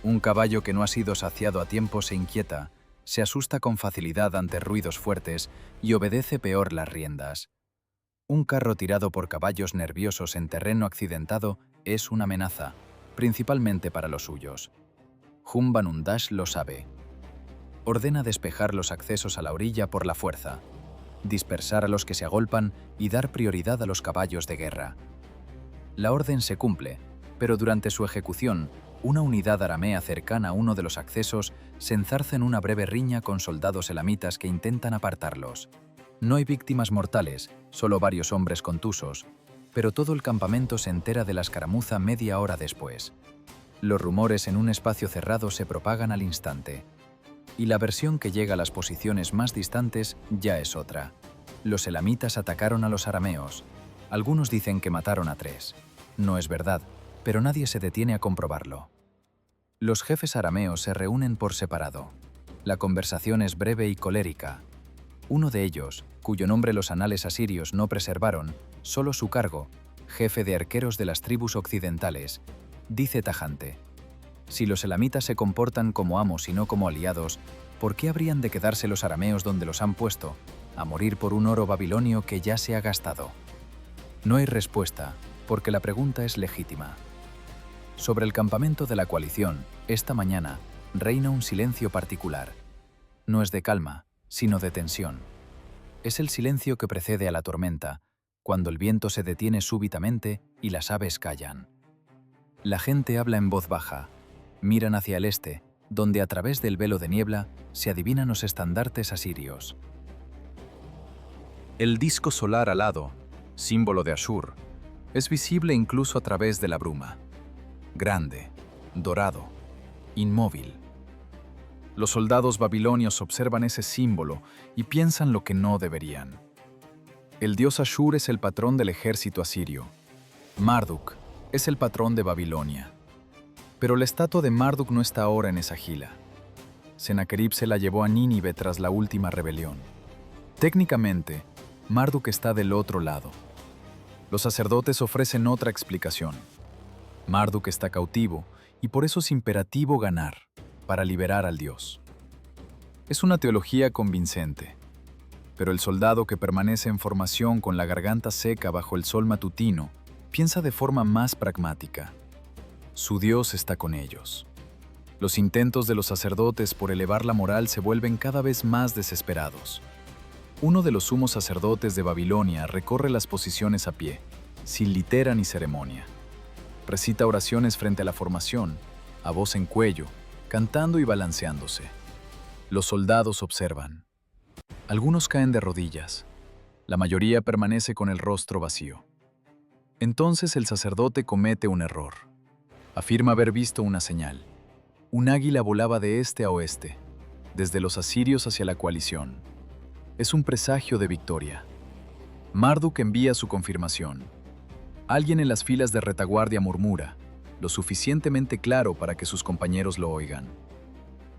Un caballo que no ha sido saciado a tiempo se inquieta, se asusta con facilidad ante ruidos fuertes y obedece peor las riendas. Un carro tirado por caballos nerviosos en terreno accidentado es una amenaza, principalmente para los suyos. Humbanundash lo sabe. Ordena despejar los accesos a la orilla por la fuerza, dispersar a los que se agolpan y dar prioridad a los caballos de guerra. La orden se cumple, pero durante su ejecución, una unidad aramea cercana a uno de los accesos se enzarza en una breve riña con soldados elamitas que intentan apartarlos. No hay víctimas mortales, solo varios hombres contusos, pero todo el campamento se entera de la escaramuza media hora después. Los rumores en un espacio cerrado se propagan al instante. Y la versión que llega a las posiciones más distantes ya es otra. Los elamitas atacaron a los arameos. Algunos dicen que mataron a 3. No es verdad, pero nadie se detiene a comprobarlo. Los jefes arameos se reúnen por separado. La conversación es breve y colérica. Uno de ellos, cuyo nombre los anales asirios no preservaron, solo su cargo, jefe de arqueros de las tribus occidentales, dice tajante: si los elamitas se comportan como amos y no como aliados, ¿por qué habrían de quedarse los arameos donde los han puesto, a morir por un oro babilonio que ya se ha gastado? No hay respuesta, porque la pregunta es legítima. Sobre el campamento de la coalición, esta mañana, reina un silencio particular. No es de calma, sino de tensión. Es el silencio que precede a la tormenta, cuando el viento se detiene súbitamente y las aves callan. La gente habla en voz baja, miran hacia el este, donde a través del velo de niebla se adivinan los estandartes asirios. El disco solar alado, símbolo de Ashur, es visible incluso a través de la bruma. Grande, dorado, inmóvil. Los soldados babilonios observan ese símbolo y piensan lo que no deberían. El dios Ashur es el patrón del ejército asirio. Marduk es el patrón de Babilonia. Pero la estatua de Marduk no está ahora en esa gila. Sennacherib se la llevó a Nínive tras la última rebelión. Técnicamente, Marduk está del otro lado. Los sacerdotes ofrecen otra explicación. Marduk está cautivo y por eso es imperativo ganar, para liberar al dios. Es una teología convincente, pero el soldado que permanece en formación con la garganta seca bajo el sol matutino piensa de forma más pragmática. Su Dios está con ellos. Los intentos de los sacerdotes por elevar la moral se vuelven cada vez más desesperados. Uno de los sumos sacerdotes de Babilonia recorre las posiciones a pie, sin litera ni ceremonia. Recita oraciones frente a la formación, a voz en cuello, cantando y balanceándose. Los soldados observan. Algunos caen de rodillas. La mayoría permanece con el rostro vacío. Entonces el sacerdote comete un error. Afirma haber visto una señal. Un águila volaba de este a oeste, desde los asirios hacia la coalición. Es un presagio de victoria. Marduk envía su confirmación. Alguien en las filas de retaguardia murmura, lo suficientemente claro para que sus compañeros lo oigan.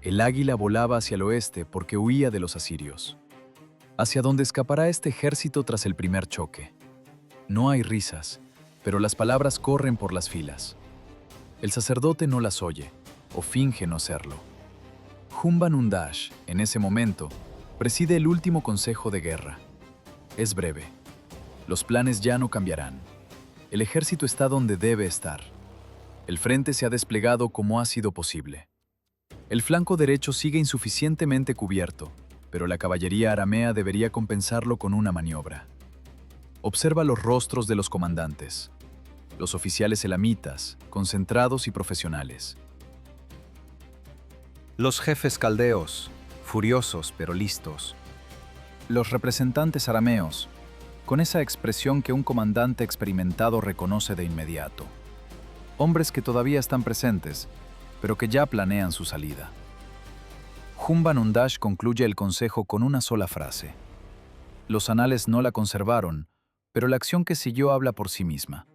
El águila volaba hacia el oeste porque huía de los asirios. Hacia donde escapará este ejército tras el primer choque. No hay risas, pero las palabras corren por las filas. El sacerdote no las oye, o finge no serlo. Humbanundash, en ese momento, preside el último consejo de guerra. Es breve. Los planes ya no cambiarán. El ejército está donde debe estar. El frente se ha desplegado como ha sido posible. El flanco derecho sigue insuficientemente cubierto, pero la caballería aramea debería compensarlo con una maniobra. Observa los rostros de los comandantes. Los oficiales elamitas, concentrados y profesionales. Los jefes caldeos, furiosos pero listos. Los representantes arameos, con esa expresión que un comandante experimentado reconoce de inmediato. Hombres que todavía están presentes, pero que ya planean su salida. Jumba Nundash concluye el consejo con una sola frase. Los anales no la conservaron, pero la acción que siguió habla por sí misma.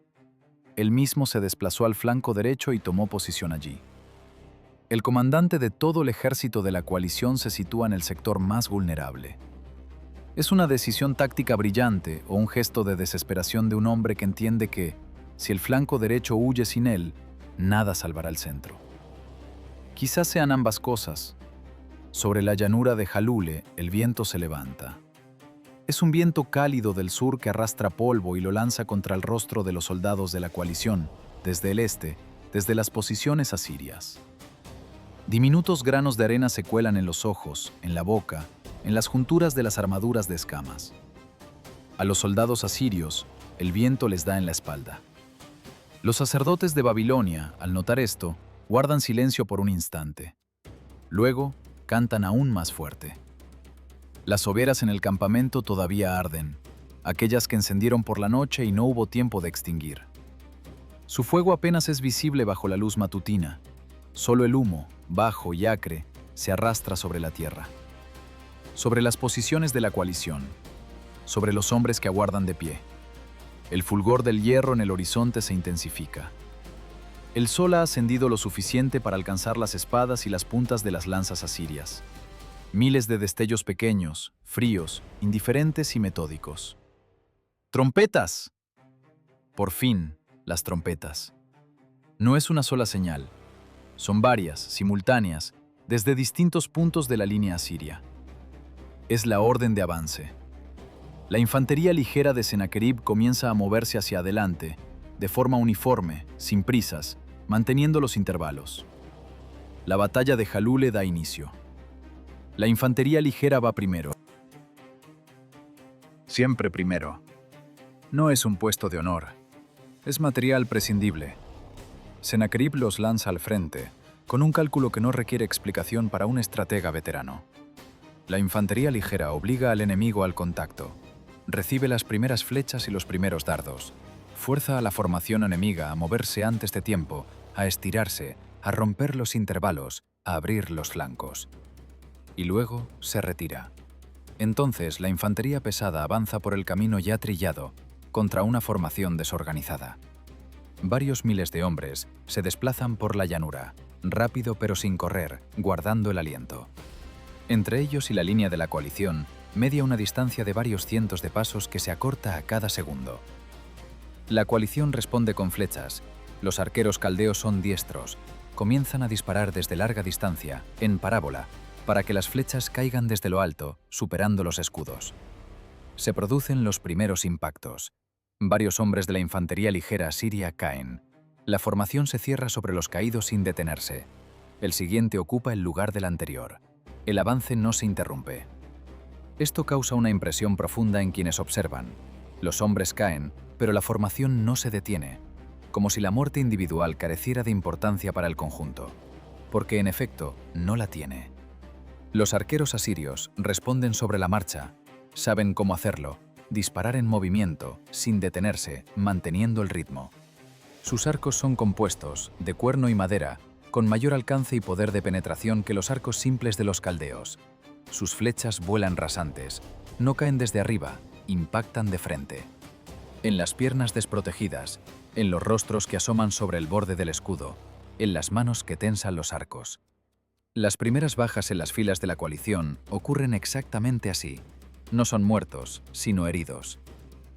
Él mismo se desplazó al flanco derecho y tomó posición allí. El comandante de todo el ejército de la coalición se sitúa en el sector más vulnerable. Es una decisión táctica brillante o un gesto de desesperación de un hombre que entiende que, si el flanco derecho huye sin él, nada salvará el centro. Quizás sean ambas cosas. Sobre la llanura de Jalule, el viento se levanta. Es un viento cálido del sur que arrastra polvo y lo lanza contra el rostro de los soldados de la coalición, desde el este, desde las posiciones asirias. Diminutos granos de arena se cuelan en los ojos, en la boca, en las junturas de las armaduras de escamas. A los soldados asirios, el viento les da en la espalda. Los sacerdotes de Babilonia, al notar esto, guardan silencio por un instante. Luego, cantan aún más fuerte. Las hogueras en el campamento todavía arden, aquellas que encendieron por la noche y no hubo tiempo de extinguir. Su fuego apenas es visible bajo la luz matutina. Solo el humo, bajo y acre, se arrastra sobre la tierra. Sobre las posiciones de la coalición, sobre los hombres que aguardan de pie. El fulgor del hierro en el horizonte se intensifica. El sol ha ascendido lo suficiente para alcanzar las espadas y las puntas de las lanzas asirias. Miles de destellos pequeños, fríos, indiferentes y metódicos. ¡Trompetas! Por fin, las trompetas. No es una sola señal. Son varias, simultáneas, desde distintos puntos de la línea asiria. Es la orden de avance. La infantería ligera de Sennacherib comienza a moverse hacia adelante, de forma uniforme, sin prisas, manteniendo los intervalos. La batalla de Jalule da inicio. La infantería ligera va primero. Siempre primero. No es un puesto de honor. Es material prescindible. Sennacherib los lanza al frente, con un cálculo que no requiere explicación para un estratega veterano. La infantería ligera obliga al enemigo al contacto. Recibe las primeras flechas y los primeros dardos. Fuerza a la formación enemiga a moverse antes de tiempo, a estirarse, a romper los intervalos, a abrir los flancos. Y luego se retira. Entonces la infantería pesada avanza por el camino ya trillado, contra una formación desorganizada. Varios miles de hombres se desplazan por la llanura, rápido pero sin correr, guardando el aliento. Entre ellos y la línea de la coalición, media una distancia de varios cientos de pasos que se acorta a cada segundo. La coalición responde con flechas. Los arqueros caldeos son diestros. Comienzan a disparar desde larga distancia, en parábola, para que las flechas caigan desde lo alto, superando los escudos. Se producen los primeros impactos. Varios hombres de la infantería ligera asiria caen. La formación se cierra sobre los caídos sin detenerse. El siguiente ocupa el lugar del anterior. El avance no se interrumpe. Esto causa una impresión profunda en quienes observan. Los hombres caen, pero la formación no se detiene, como si la muerte individual careciera de importancia para el conjunto, porque en efecto no la tiene. Los arqueros asirios responden sobre la marcha, saben cómo hacerlo, disparar en movimiento, sin detenerse, manteniendo el ritmo. Sus arcos son compuestos, de cuerno y madera, con mayor alcance y poder de penetración que los arcos simples de los caldeos. Sus flechas vuelan rasantes, no caen desde arriba, impactan de frente. En las piernas desprotegidas, en los rostros que asoman sobre el borde del escudo, en las manos que tensan los arcos. Las primeras bajas en las filas de la coalición ocurren exactamente así. No son muertos, sino heridos.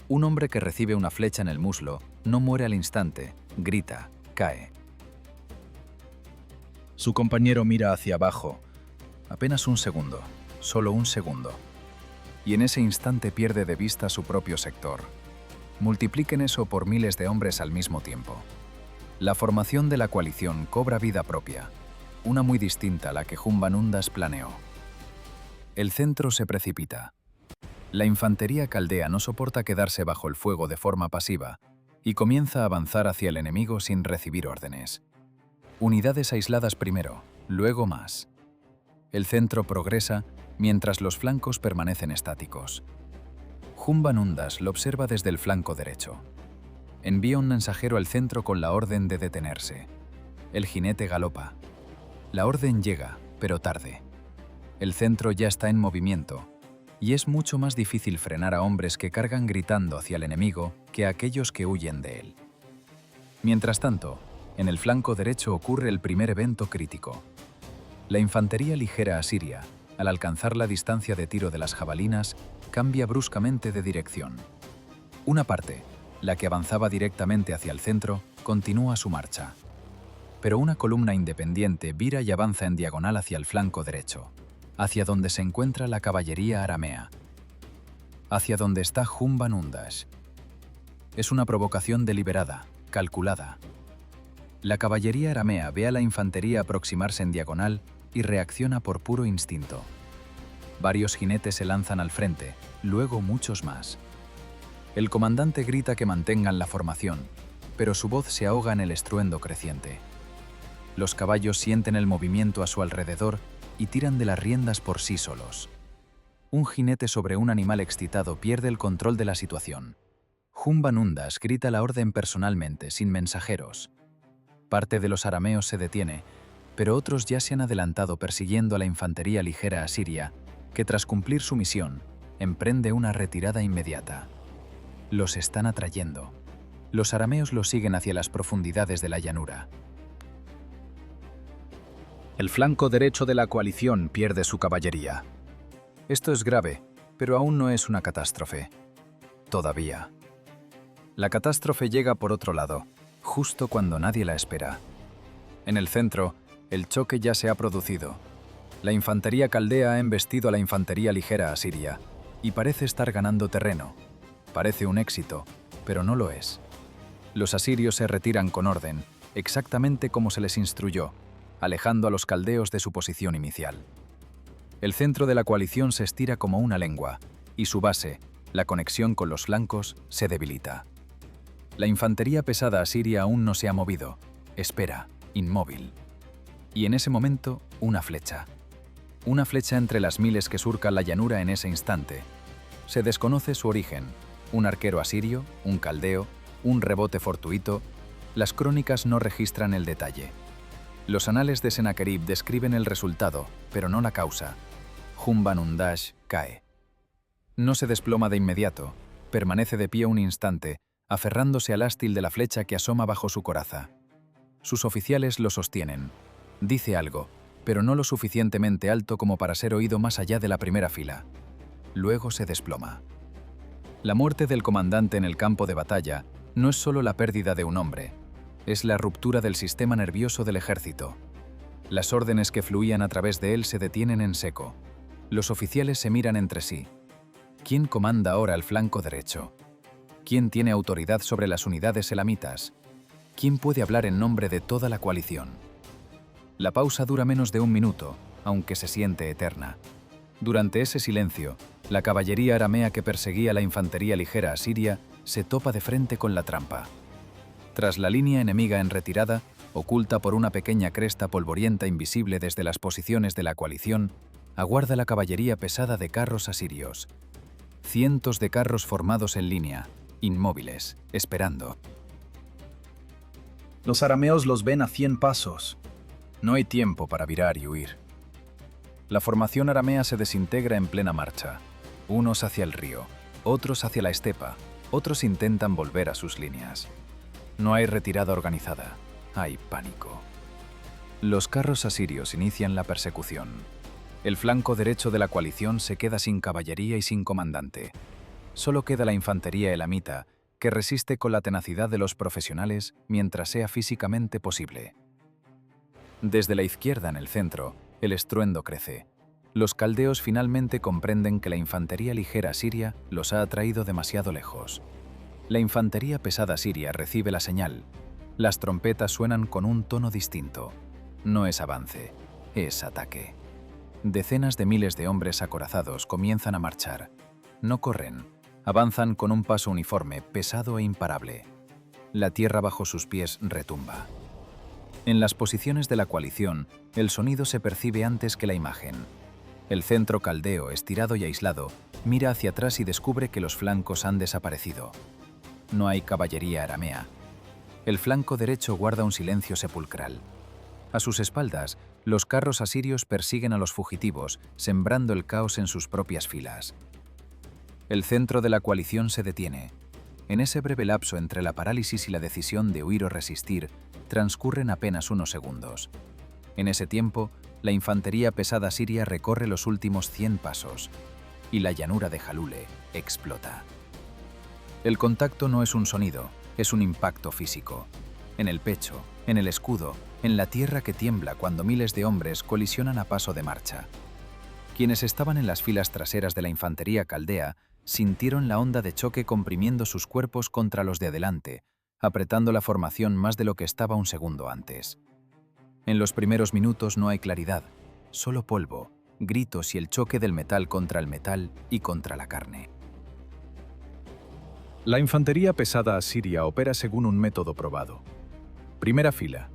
Un hombre que recibe una flecha en el muslo no muere al instante, grita, cae. Su compañero mira hacia abajo. Apenas un segundo, solo un segundo. Y en ese instante pierde de vista su propio sector. Multipliquen eso por miles de hombres al mismo tiempo. La formación de la coalición cobra vida propia, una muy distinta a la que Jumba Nundas planeó. El centro se precipita. La infantería caldea no soporta quedarse bajo el fuego de forma pasiva y comienza a avanzar hacia el enemigo sin recibir órdenes. Unidades aisladas primero, luego más. El centro progresa mientras los flancos permanecen estáticos. Humban Undas lo observa desde el flanco derecho. Envía un mensajero al centro con la orden de detenerse. El jinete galopa. La orden llega, pero tarde. El centro ya está en movimiento, y es mucho más difícil frenar a hombres que cargan gritando hacia el enemigo que a aquellos que huyen de él. Mientras tanto, en el flanco derecho ocurre el primer evento crítico. La infantería ligera asiria, al alcanzar la distancia de tiro de las jabalinas, cambia bruscamente de dirección. Una parte, la que avanzaba directamente hacia el centro, continúa su marcha. Pero una columna independiente vira y avanza en diagonal hacia el flanco derecho, hacia donde se encuentra la caballería aramea, hacia donde está Humban Undas. Es una provocación deliberada, calculada. La caballería aramea ve a la infantería aproximarse en diagonal y reacciona por puro instinto. Varios jinetes se lanzan al frente, luego muchos más. El comandante grita que mantengan la formación, pero su voz se ahoga en el estruendo creciente. Los caballos sienten el movimiento a su alrededor y tiran de las riendas por sí solos. Un jinete sobre un animal excitado pierde el control de la situación. Humban Undas grita la orden personalmente, sin mensajeros. Parte de los arameos se detiene, pero otros ya se han adelantado persiguiendo a la infantería ligera asiria, que tras cumplir su misión, emprende una retirada inmediata. Los están atrayendo. Los arameos los siguen hacia las profundidades de la llanura. El flanco derecho de la coalición pierde su caballería. Esto es grave, pero aún no es una catástrofe. Todavía. La catástrofe llega por otro lado, justo cuando nadie la espera. En el centro, el choque ya se ha producido. La infantería caldea ha embestido a la infantería ligera asiria y parece estar ganando terreno. Parece un éxito, pero no lo es. Los asirios se retiran con orden, exactamente como se les instruyó, alejando a los caldeos de su posición inicial. El centro de la coalición se estira como una lengua, y su base, la conexión con los flancos, se debilita. La infantería pesada asiria aún no se ha movido, espera, inmóvil. Y en ese momento, una flecha. Una flecha entre las miles que surcan la llanura en ese instante. Se desconoce su origen, un arquero asirio, un caldeo, un rebote fortuito. Las crónicas no registran el detalle. Los anales de Sennacherib describen el resultado, pero no la causa. Humban Undas cae. No se desploma de inmediato, permanece de pie un instante, aferrándose al ástil de la flecha que asoma bajo su coraza. Sus oficiales lo sostienen. Dice algo, pero no lo suficientemente alto como para ser oído más allá de la primera fila. Luego se desploma. La muerte del comandante en el campo de batalla no es solo la pérdida de un hombre, es la ruptura del sistema nervioso del ejército. Las órdenes que fluían a través de él se detienen en seco. Los oficiales se miran entre sí. ¿Quién comanda ahora el flanco derecho? ¿Quién tiene autoridad sobre las unidades elamitas? ¿Quién puede hablar en nombre de toda la coalición? La pausa dura menos de un minuto, aunque se siente eterna. Durante ese silencio, la caballería aramea que perseguía la infantería ligera asiria se topa de frente con la trampa. Tras la línea enemiga en retirada, oculta por una pequeña cresta polvorienta invisible desde las posiciones de la coalición, aguarda la caballería pesada de carros asirios. Cientos de carros formados en línea, inmóviles, esperando. Los arameos los ven a 100 pasos. No hay tiempo para virar y huir. La formación aramea se desintegra en plena marcha. Unos hacia el río, otros hacia la estepa, otros intentan volver a sus líneas. No hay retirada organizada, hay pánico. Los carros asirios inician la persecución. El flanco derecho de la coalición se queda sin caballería y sin comandante. Solo queda la infantería elamita, que resiste con la tenacidad de los profesionales mientras sea físicamente posible. Desde la izquierda en el centro, el estruendo crece. Los caldeos finalmente comprenden que la infantería ligera asiria los ha atraído demasiado lejos. La infantería pesada asiria recibe la señal. Las trompetas suenan con un tono distinto. No es avance, es ataque. Decenas de miles de hombres acorazados comienzan a marchar. No corren, avanzan con un paso uniforme, pesado e imparable. La tierra bajo sus pies retumba. En las posiciones de la coalición, el sonido se percibe antes que la imagen. El centro caldeo, estirado y aislado, mira hacia atrás y descubre que los flancos han desaparecido. No hay caballería aramea. El flanco derecho guarda un silencio sepulcral. A sus espaldas, los carros asirios persiguen a los fugitivos, sembrando el caos en sus propias filas. El centro de la coalición se detiene. En ese breve lapso entre la parálisis y la decisión de huir o resistir, transcurren apenas unos segundos. En ese tiempo, la infantería pesada siria recorre los últimos 100 pasos y la llanura de Jalule explota. El contacto no es un sonido, es un impacto físico. En el pecho, en el escudo, en la tierra que tiembla cuando miles de hombres colisionan a paso de marcha. Quienes estaban en las filas traseras de la infantería caldea sintieron la onda de choque comprimiendo sus cuerpos contra los de adelante, apretando la formación más de lo que estaba un segundo antes. En los primeros minutos no hay claridad, solo polvo, gritos y el choque del metal contra el metal y contra la carne. La infantería pesada asiria opera según un método probado. Primera fila.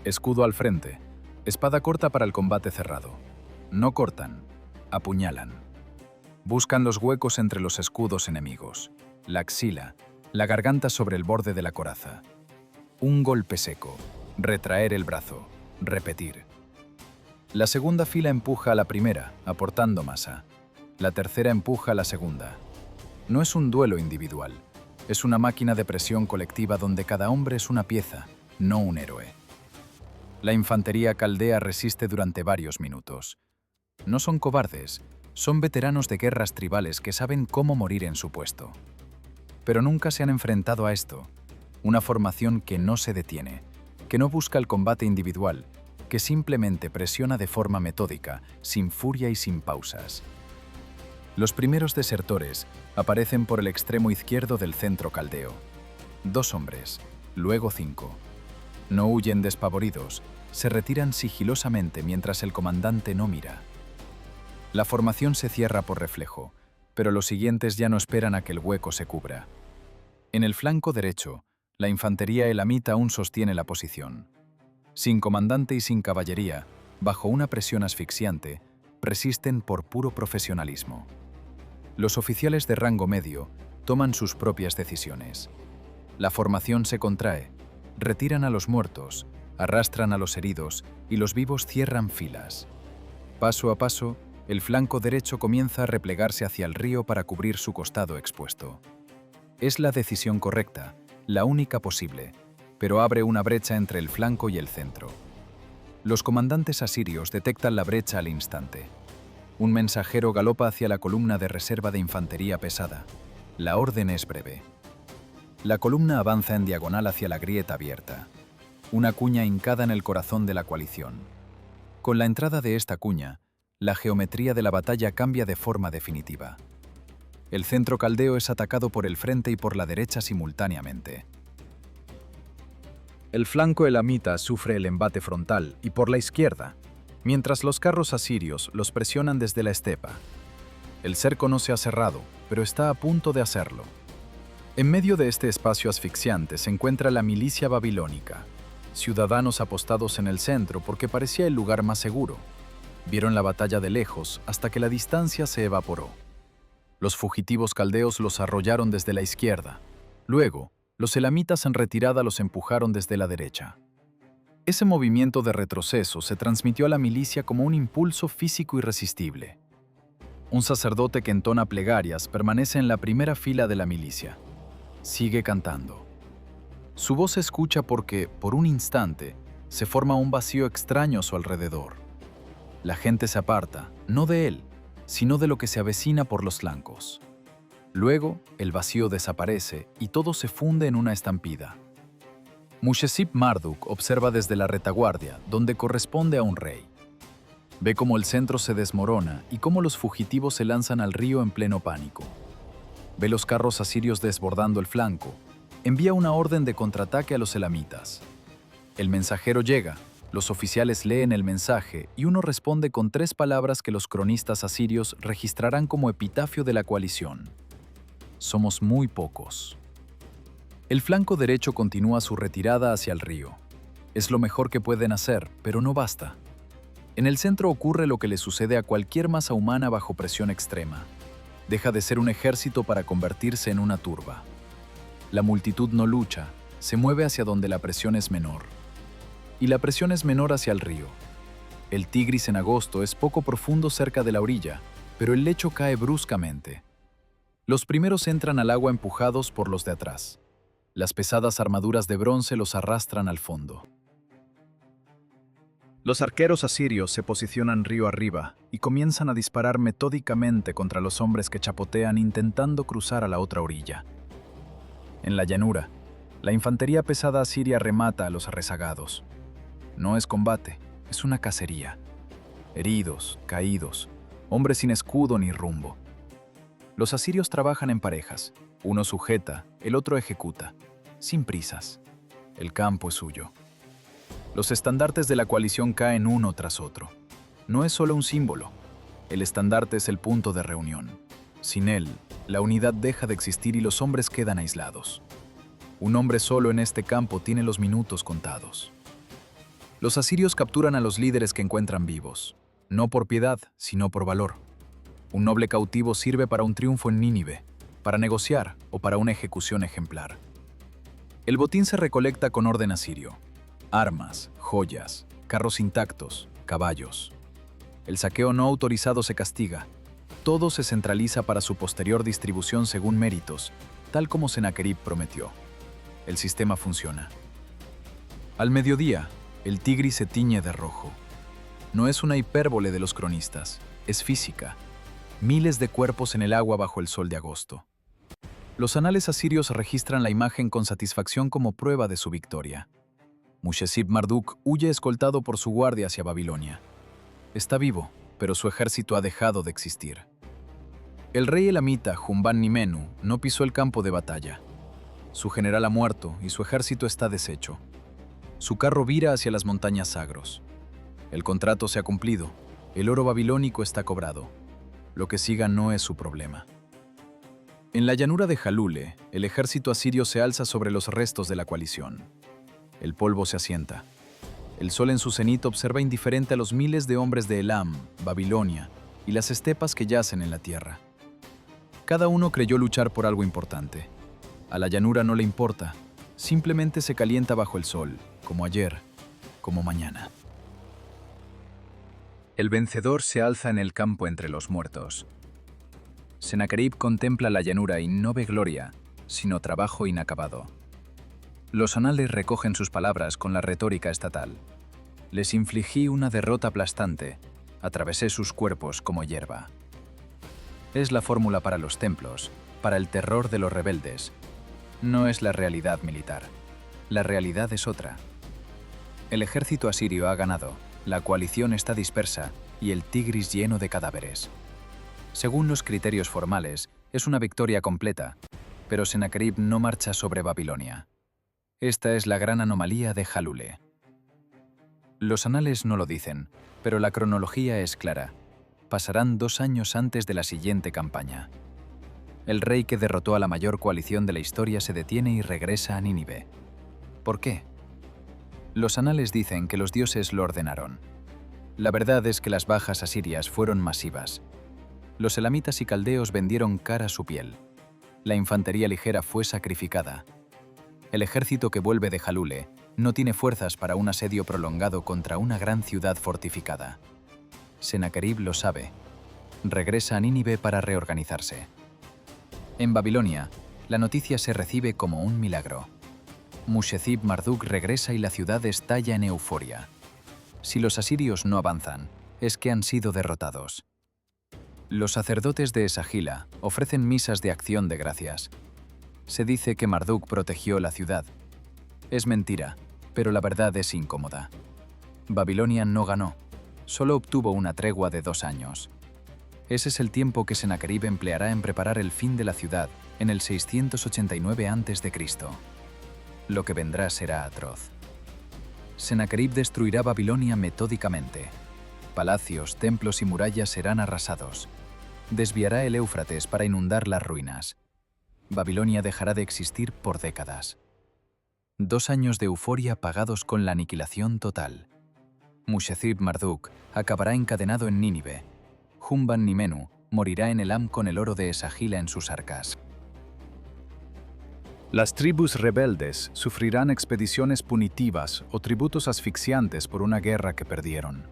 Escudo al frente. Espada corta para el combate cerrado. No cortan, apuñalan. Buscan los huecos entre los escudos enemigos. La axila, la garganta sobre el borde de la coraza. Un golpe seco. Retraer el brazo. Repetir. La segunda fila empuja a la primera, aportando masa. La tercera empuja a la segunda. No es un duelo individual. Es una máquina de presión colectiva donde cada hombre es una pieza, no un héroe. La infantería caldea resiste durante varios minutos. No son cobardes, son veteranos de guerras tribales que saben cómo morir en su puesto. Pero nunca se han enfrentado a esto, una formación que no se detiene, que no busca el combate individual, que simplemente presiona de forma metódica, sin furia y sin pausas. Los primeros desertores aparecen por el extremo izquierdo del centro caldeo. 2 hombres, luego 5. No huyen despavoridos, se retiran sigilosamente mientras el comandante no mira. La formación se cierra por reflejo, pero los siguientes ya no esperan a que el hueco se cubra. En el flanco derecho, la infantería elamita aún sostiene la posición. Sin comandante y sin caballería, bajo una presión asfixiante, resisten por puro profesionalismo. Los oficiales de rango medio toman sus propias decisiones. La formación se contrae, retiran a los muertos, arrastran a los heridos y los vivos cierran filas. Paso a paso, el flanco derecho comienza a replegarse hacia el río para cubrir su costado expuesto. Es la decisión correcta, la única posible, pero abre una brecha entre el flanco y el centro. Los comandantes asirios detectan la brecha al instante. Un mensajero galopa hacia la columna de reserva de infantería pesada. La orden es breve. La columna avanza en diagonal hacia la grieta abierta, una cuña hincada en el corazón de la coalición. Con la entrada de esta cuña, la geometría de la batalla cambia de forma definitiva. El centro caldeo es atacado por el frente y por la derecha simultáneamente. El flanco elamita sufre el embate frontal y por la izquierda, mientras los carros asirios los presionan desde la estepa. El cerco no se ha cerrado, pero está a punto de hacerlo. En medio de este espacio asfixiante se encuentra la milicia babilónica, ciudadanos apostados en el centro porque parecía el lugar más seguro. Vieron la batalla de lejos hasta que la distancia se evaporó. Los fugitivos caldeos los arrollaron desde la izquierda. Luego, los elamitas en retirada los empujaron desde la derecha. Ese movimiento de retroceso se transmitió a la milicia como un impulso físico irresistible. Un sacerdote que entona plegarias permanece en la primera fila de la milicia. Sigue cantando. Su voz se escucha porque, por un instante, se forma un vacío extraño a su alrededor. La gente se aparta, no de él, sino de lo que se avecina por los flancos. Luego, el vacío desaparece y todo se funde en una estampida. Mushezib Marduk observa desde la retaguardia, donde corresponde a un rey. Ve cómo el centro se desmorona y cómo los fugitivos se lanzan al río en pleno pánico. Ve los carros asirios desbordando el flanco. Envía una orden de contraataque a los elamitas. El mensajero llega, los oficiales leen el mensaje y uno responde con 3 palabras que los cronistas asirios registrarán como epitafio de la coalición. Somos muy pocos. El flanco derecho continúa su retirada hacia el río. Es lo mejor que pueden hacer, pero no basta. En el centro ocurre lo que le sucede a cualquier masa humana bajo presión extrema. Deja de ser un ejército para convertirse en una turba. La multitud no lucha, se mueve hacia donde la presión es menor. Y la presión es menor hacia el río. El Tigris en agosto es poco profundo cerca de la orilla, pero el lecho cae bruscamente. Los primeros entran al agua empujados por los de atrás. Las pesadas armaduras de bronce los arrastran al fondo. Los arqueros asirios se posicionan río arriba y comienzan a disparar metódicamente contra los hombres que chapotean intentando cruzar a la otra orilla. En la llanura, la infantería pesada asiria remata a los rezagados. No es combate, es una cacería. Heridos, caídos, hombres sin escudo ni rumbo. Los asirios trabajan en parejas. Uno sujeta, el otro ejecuta, sin prisas. El campo es suyo. Los estandartes de la coalición caen uno tras otro. No es solo un símbolo. El estandarte es el punto de reunión. Sin él, la unidad deja de existir y los hombres quedan aislados. Un hombre solo en este campo tiene los minutos contados. Los asirios capturan a los líderes que encuentran vivos, no por piedad, sino por valor. Un noble cautivo sirve para un triunfo en Nínive, para negociar o para una ejecución ejemplar. El botín se recolecta con orden asirio. Armas, joyas, carros intactos, caballos. El saqueo no autorizado se castiga. Todo se centraliza para su posterior distribución según méritos, tal como Sennacherib prometió. El sistema funciona. Al mediodía, el Tigris se tiñe de rojo. No es una hipérbole de los cronistas, es física. Miles de cuerpos en el agua bajo el sol de agosto. Los anales asirios registran la imagen con satisfacción como prueba de su victoria. Mushezib-Marduk huye escoltado por su guardia hacia Babilonia. Está vivo, pero su ejército ha dejado de existir. El rey elamita, Humban-Nimenu, no pisó el campo de batalla. Su general ha muerto y su ejército está deshecho. Su carro vira hacia las montañas Sagros. El contrato se ha cumplido, el oro babilónico está cobrado. Lo que siga no es su problema. En la llanura de Jalule, el ejército asirio se alza sobre los restos de la coalición. El polvo se asienta. El sol en su cenit observa indiferente a los miles de hombres de Elam, Babilonia y las estepas que yacen en la tierra. Cada uno creyó luchar por algo importante. A la llanura no le importa, simplemente se calienta bajo el sol, como ayer, como mañana. El vencedor se alza en el campo entre los muertos. Sennacherib contempla la llanura y no ve gloria, sino trabajo inacabado. Los anales recogen sus palabras con la retórica estatal. Les infligí una derrota aplastante, atravesé sus cuerpos como hierba. Es la fórmula para los templos, para el terror de los rebeldes. No es la realidad militar. La realidad es otra. El ejército asirio ha ganado, la coalición está dispersa y el Tigris lleno de cadáveres. Según los criterios formales, es una victoria completa, pero Sennacherib no marcha sobre Babilonia. Esta es la gran anomalía de Jalule. Los anales no lo dicen, pero la cronología es clara. Pasarán 2 años antes de la siguiente campaña. El rey que derrotó a la mayor coalición de la historia se detiene y regresa a Nínive. ¿Por qué? Los anales dicen que los dioses lo ordenaron. La verdad es que las bajas asirias fueron masivas. Los elamitas y caldeos vendieron cara su piel. La infantería ligera fue sacrificada. El ejército que vuelve de Jalule no tiene fuerzas para un asedio prolongado contra una gran ciudad fortificada. Sennacherib lo sabe. Regresa a Nínive para reorganizarse. En Babilonia, la noticia se recibe como un milagro. Mushezib-Marduk regresa y la ciudad estalla en euforia. Si los asirios no avanzan, es que han sido derrotados. Los sacerdotes de Esagila ofrecen misas de acción de gracias. Se dice que Marduk protegió la ciudad. Es mentira, pero la verdad es incómoda. Babilonia no ganó, solo obtuvo una tregua de 2 años. Ese es el tiempo que Sennacherib empleará en preparar el fin de la ciudad en el 689 a.C. Lo que vendrá será atroz. Sennacherib destruirá Babilonia metódicamente. Palacios, templos y murallas serán arrasados. Desviará el Éufrates para inundar las ruinas. Babilonia dejará de existir por décadas. 2 años de euforia pagados con la aniquilación total. Mushezib Marduk acabará encadenado en Nínive. Humban Nimenu morirá en Elam con el oro de Esagila en sus arcas. Las tribus rebeldes sufrirán expediciones punitivas o tributos asfixiantes por una guerra que perdieron.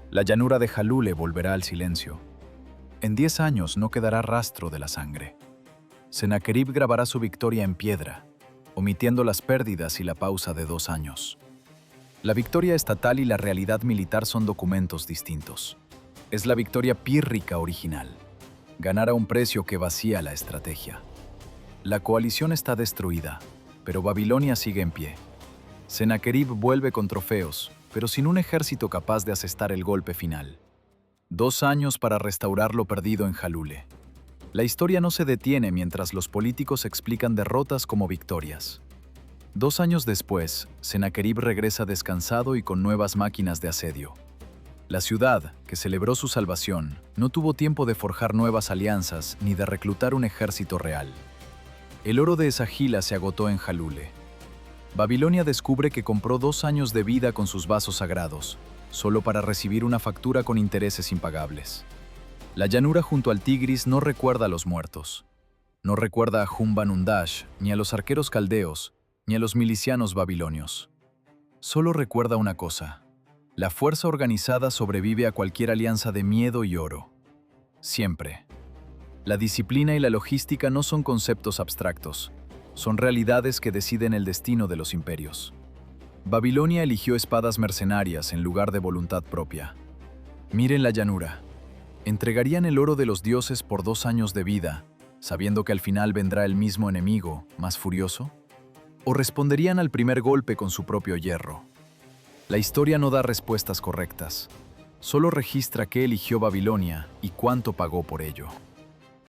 La llanura de Jalule volverá al silencio. En 10 años no quedará rastro de la sangre. Sennacherib grabará su victoria en piedra, omitiendo las pérdidas y la pausa de 2 años. La victoria estatal y la realidad militar son documentos distintos. Es la victoria pírrica original. Ganar a un precio que vacía la estrategia. La coalición está destruida, pero Babilonia sigue en pie. Sennacherib vuelve con trofeos, pero sin un ejército capaz de asestar el golpe final. 2 años para restaurar lo perdido en Jalule. La historia no se detiene mientras los políticos explican derrotas como victorias. 2 años después, Sennacherib regresa descansado y con nuevas máquinas de asedio. La ciudad, que celebró su salvación, no tuvo tiempo de forjar nuevas alianzas ni de reclutar un ejército real. El oro de Esagila se agotó en Jalule. Babilonia descubre que compró 2 años de vida con sus vasos sagrados, solo para recibir una factura con intereses impagables. La llanura junto al Tigris no recuerda a los muertos. No recuerda a Humban Undash, ni a los arqueros caldeos, ni a los milicianos babilonios. Solo recuerda una cosa: la fuerza organizada sobrevive a cualquier alianza de miedo y oro. Siempre. La disciplina y la logística no son conceptos abstractos, son realidades que deciden el destino de los imperios. Babilonia eligió espadas mercenarias en lugar de voluntad propia. Miren la llanura. ¿Entregarían el oro de los dioses por 2 años de vida, sabiendo que al final vendrá el mismo enemigo, más furioso? ¿O responderían al primer golpe con su propio hierro? La historia no da respuestas correctas, solo registra qué eligió Babilonia y cuánto pagó por ello.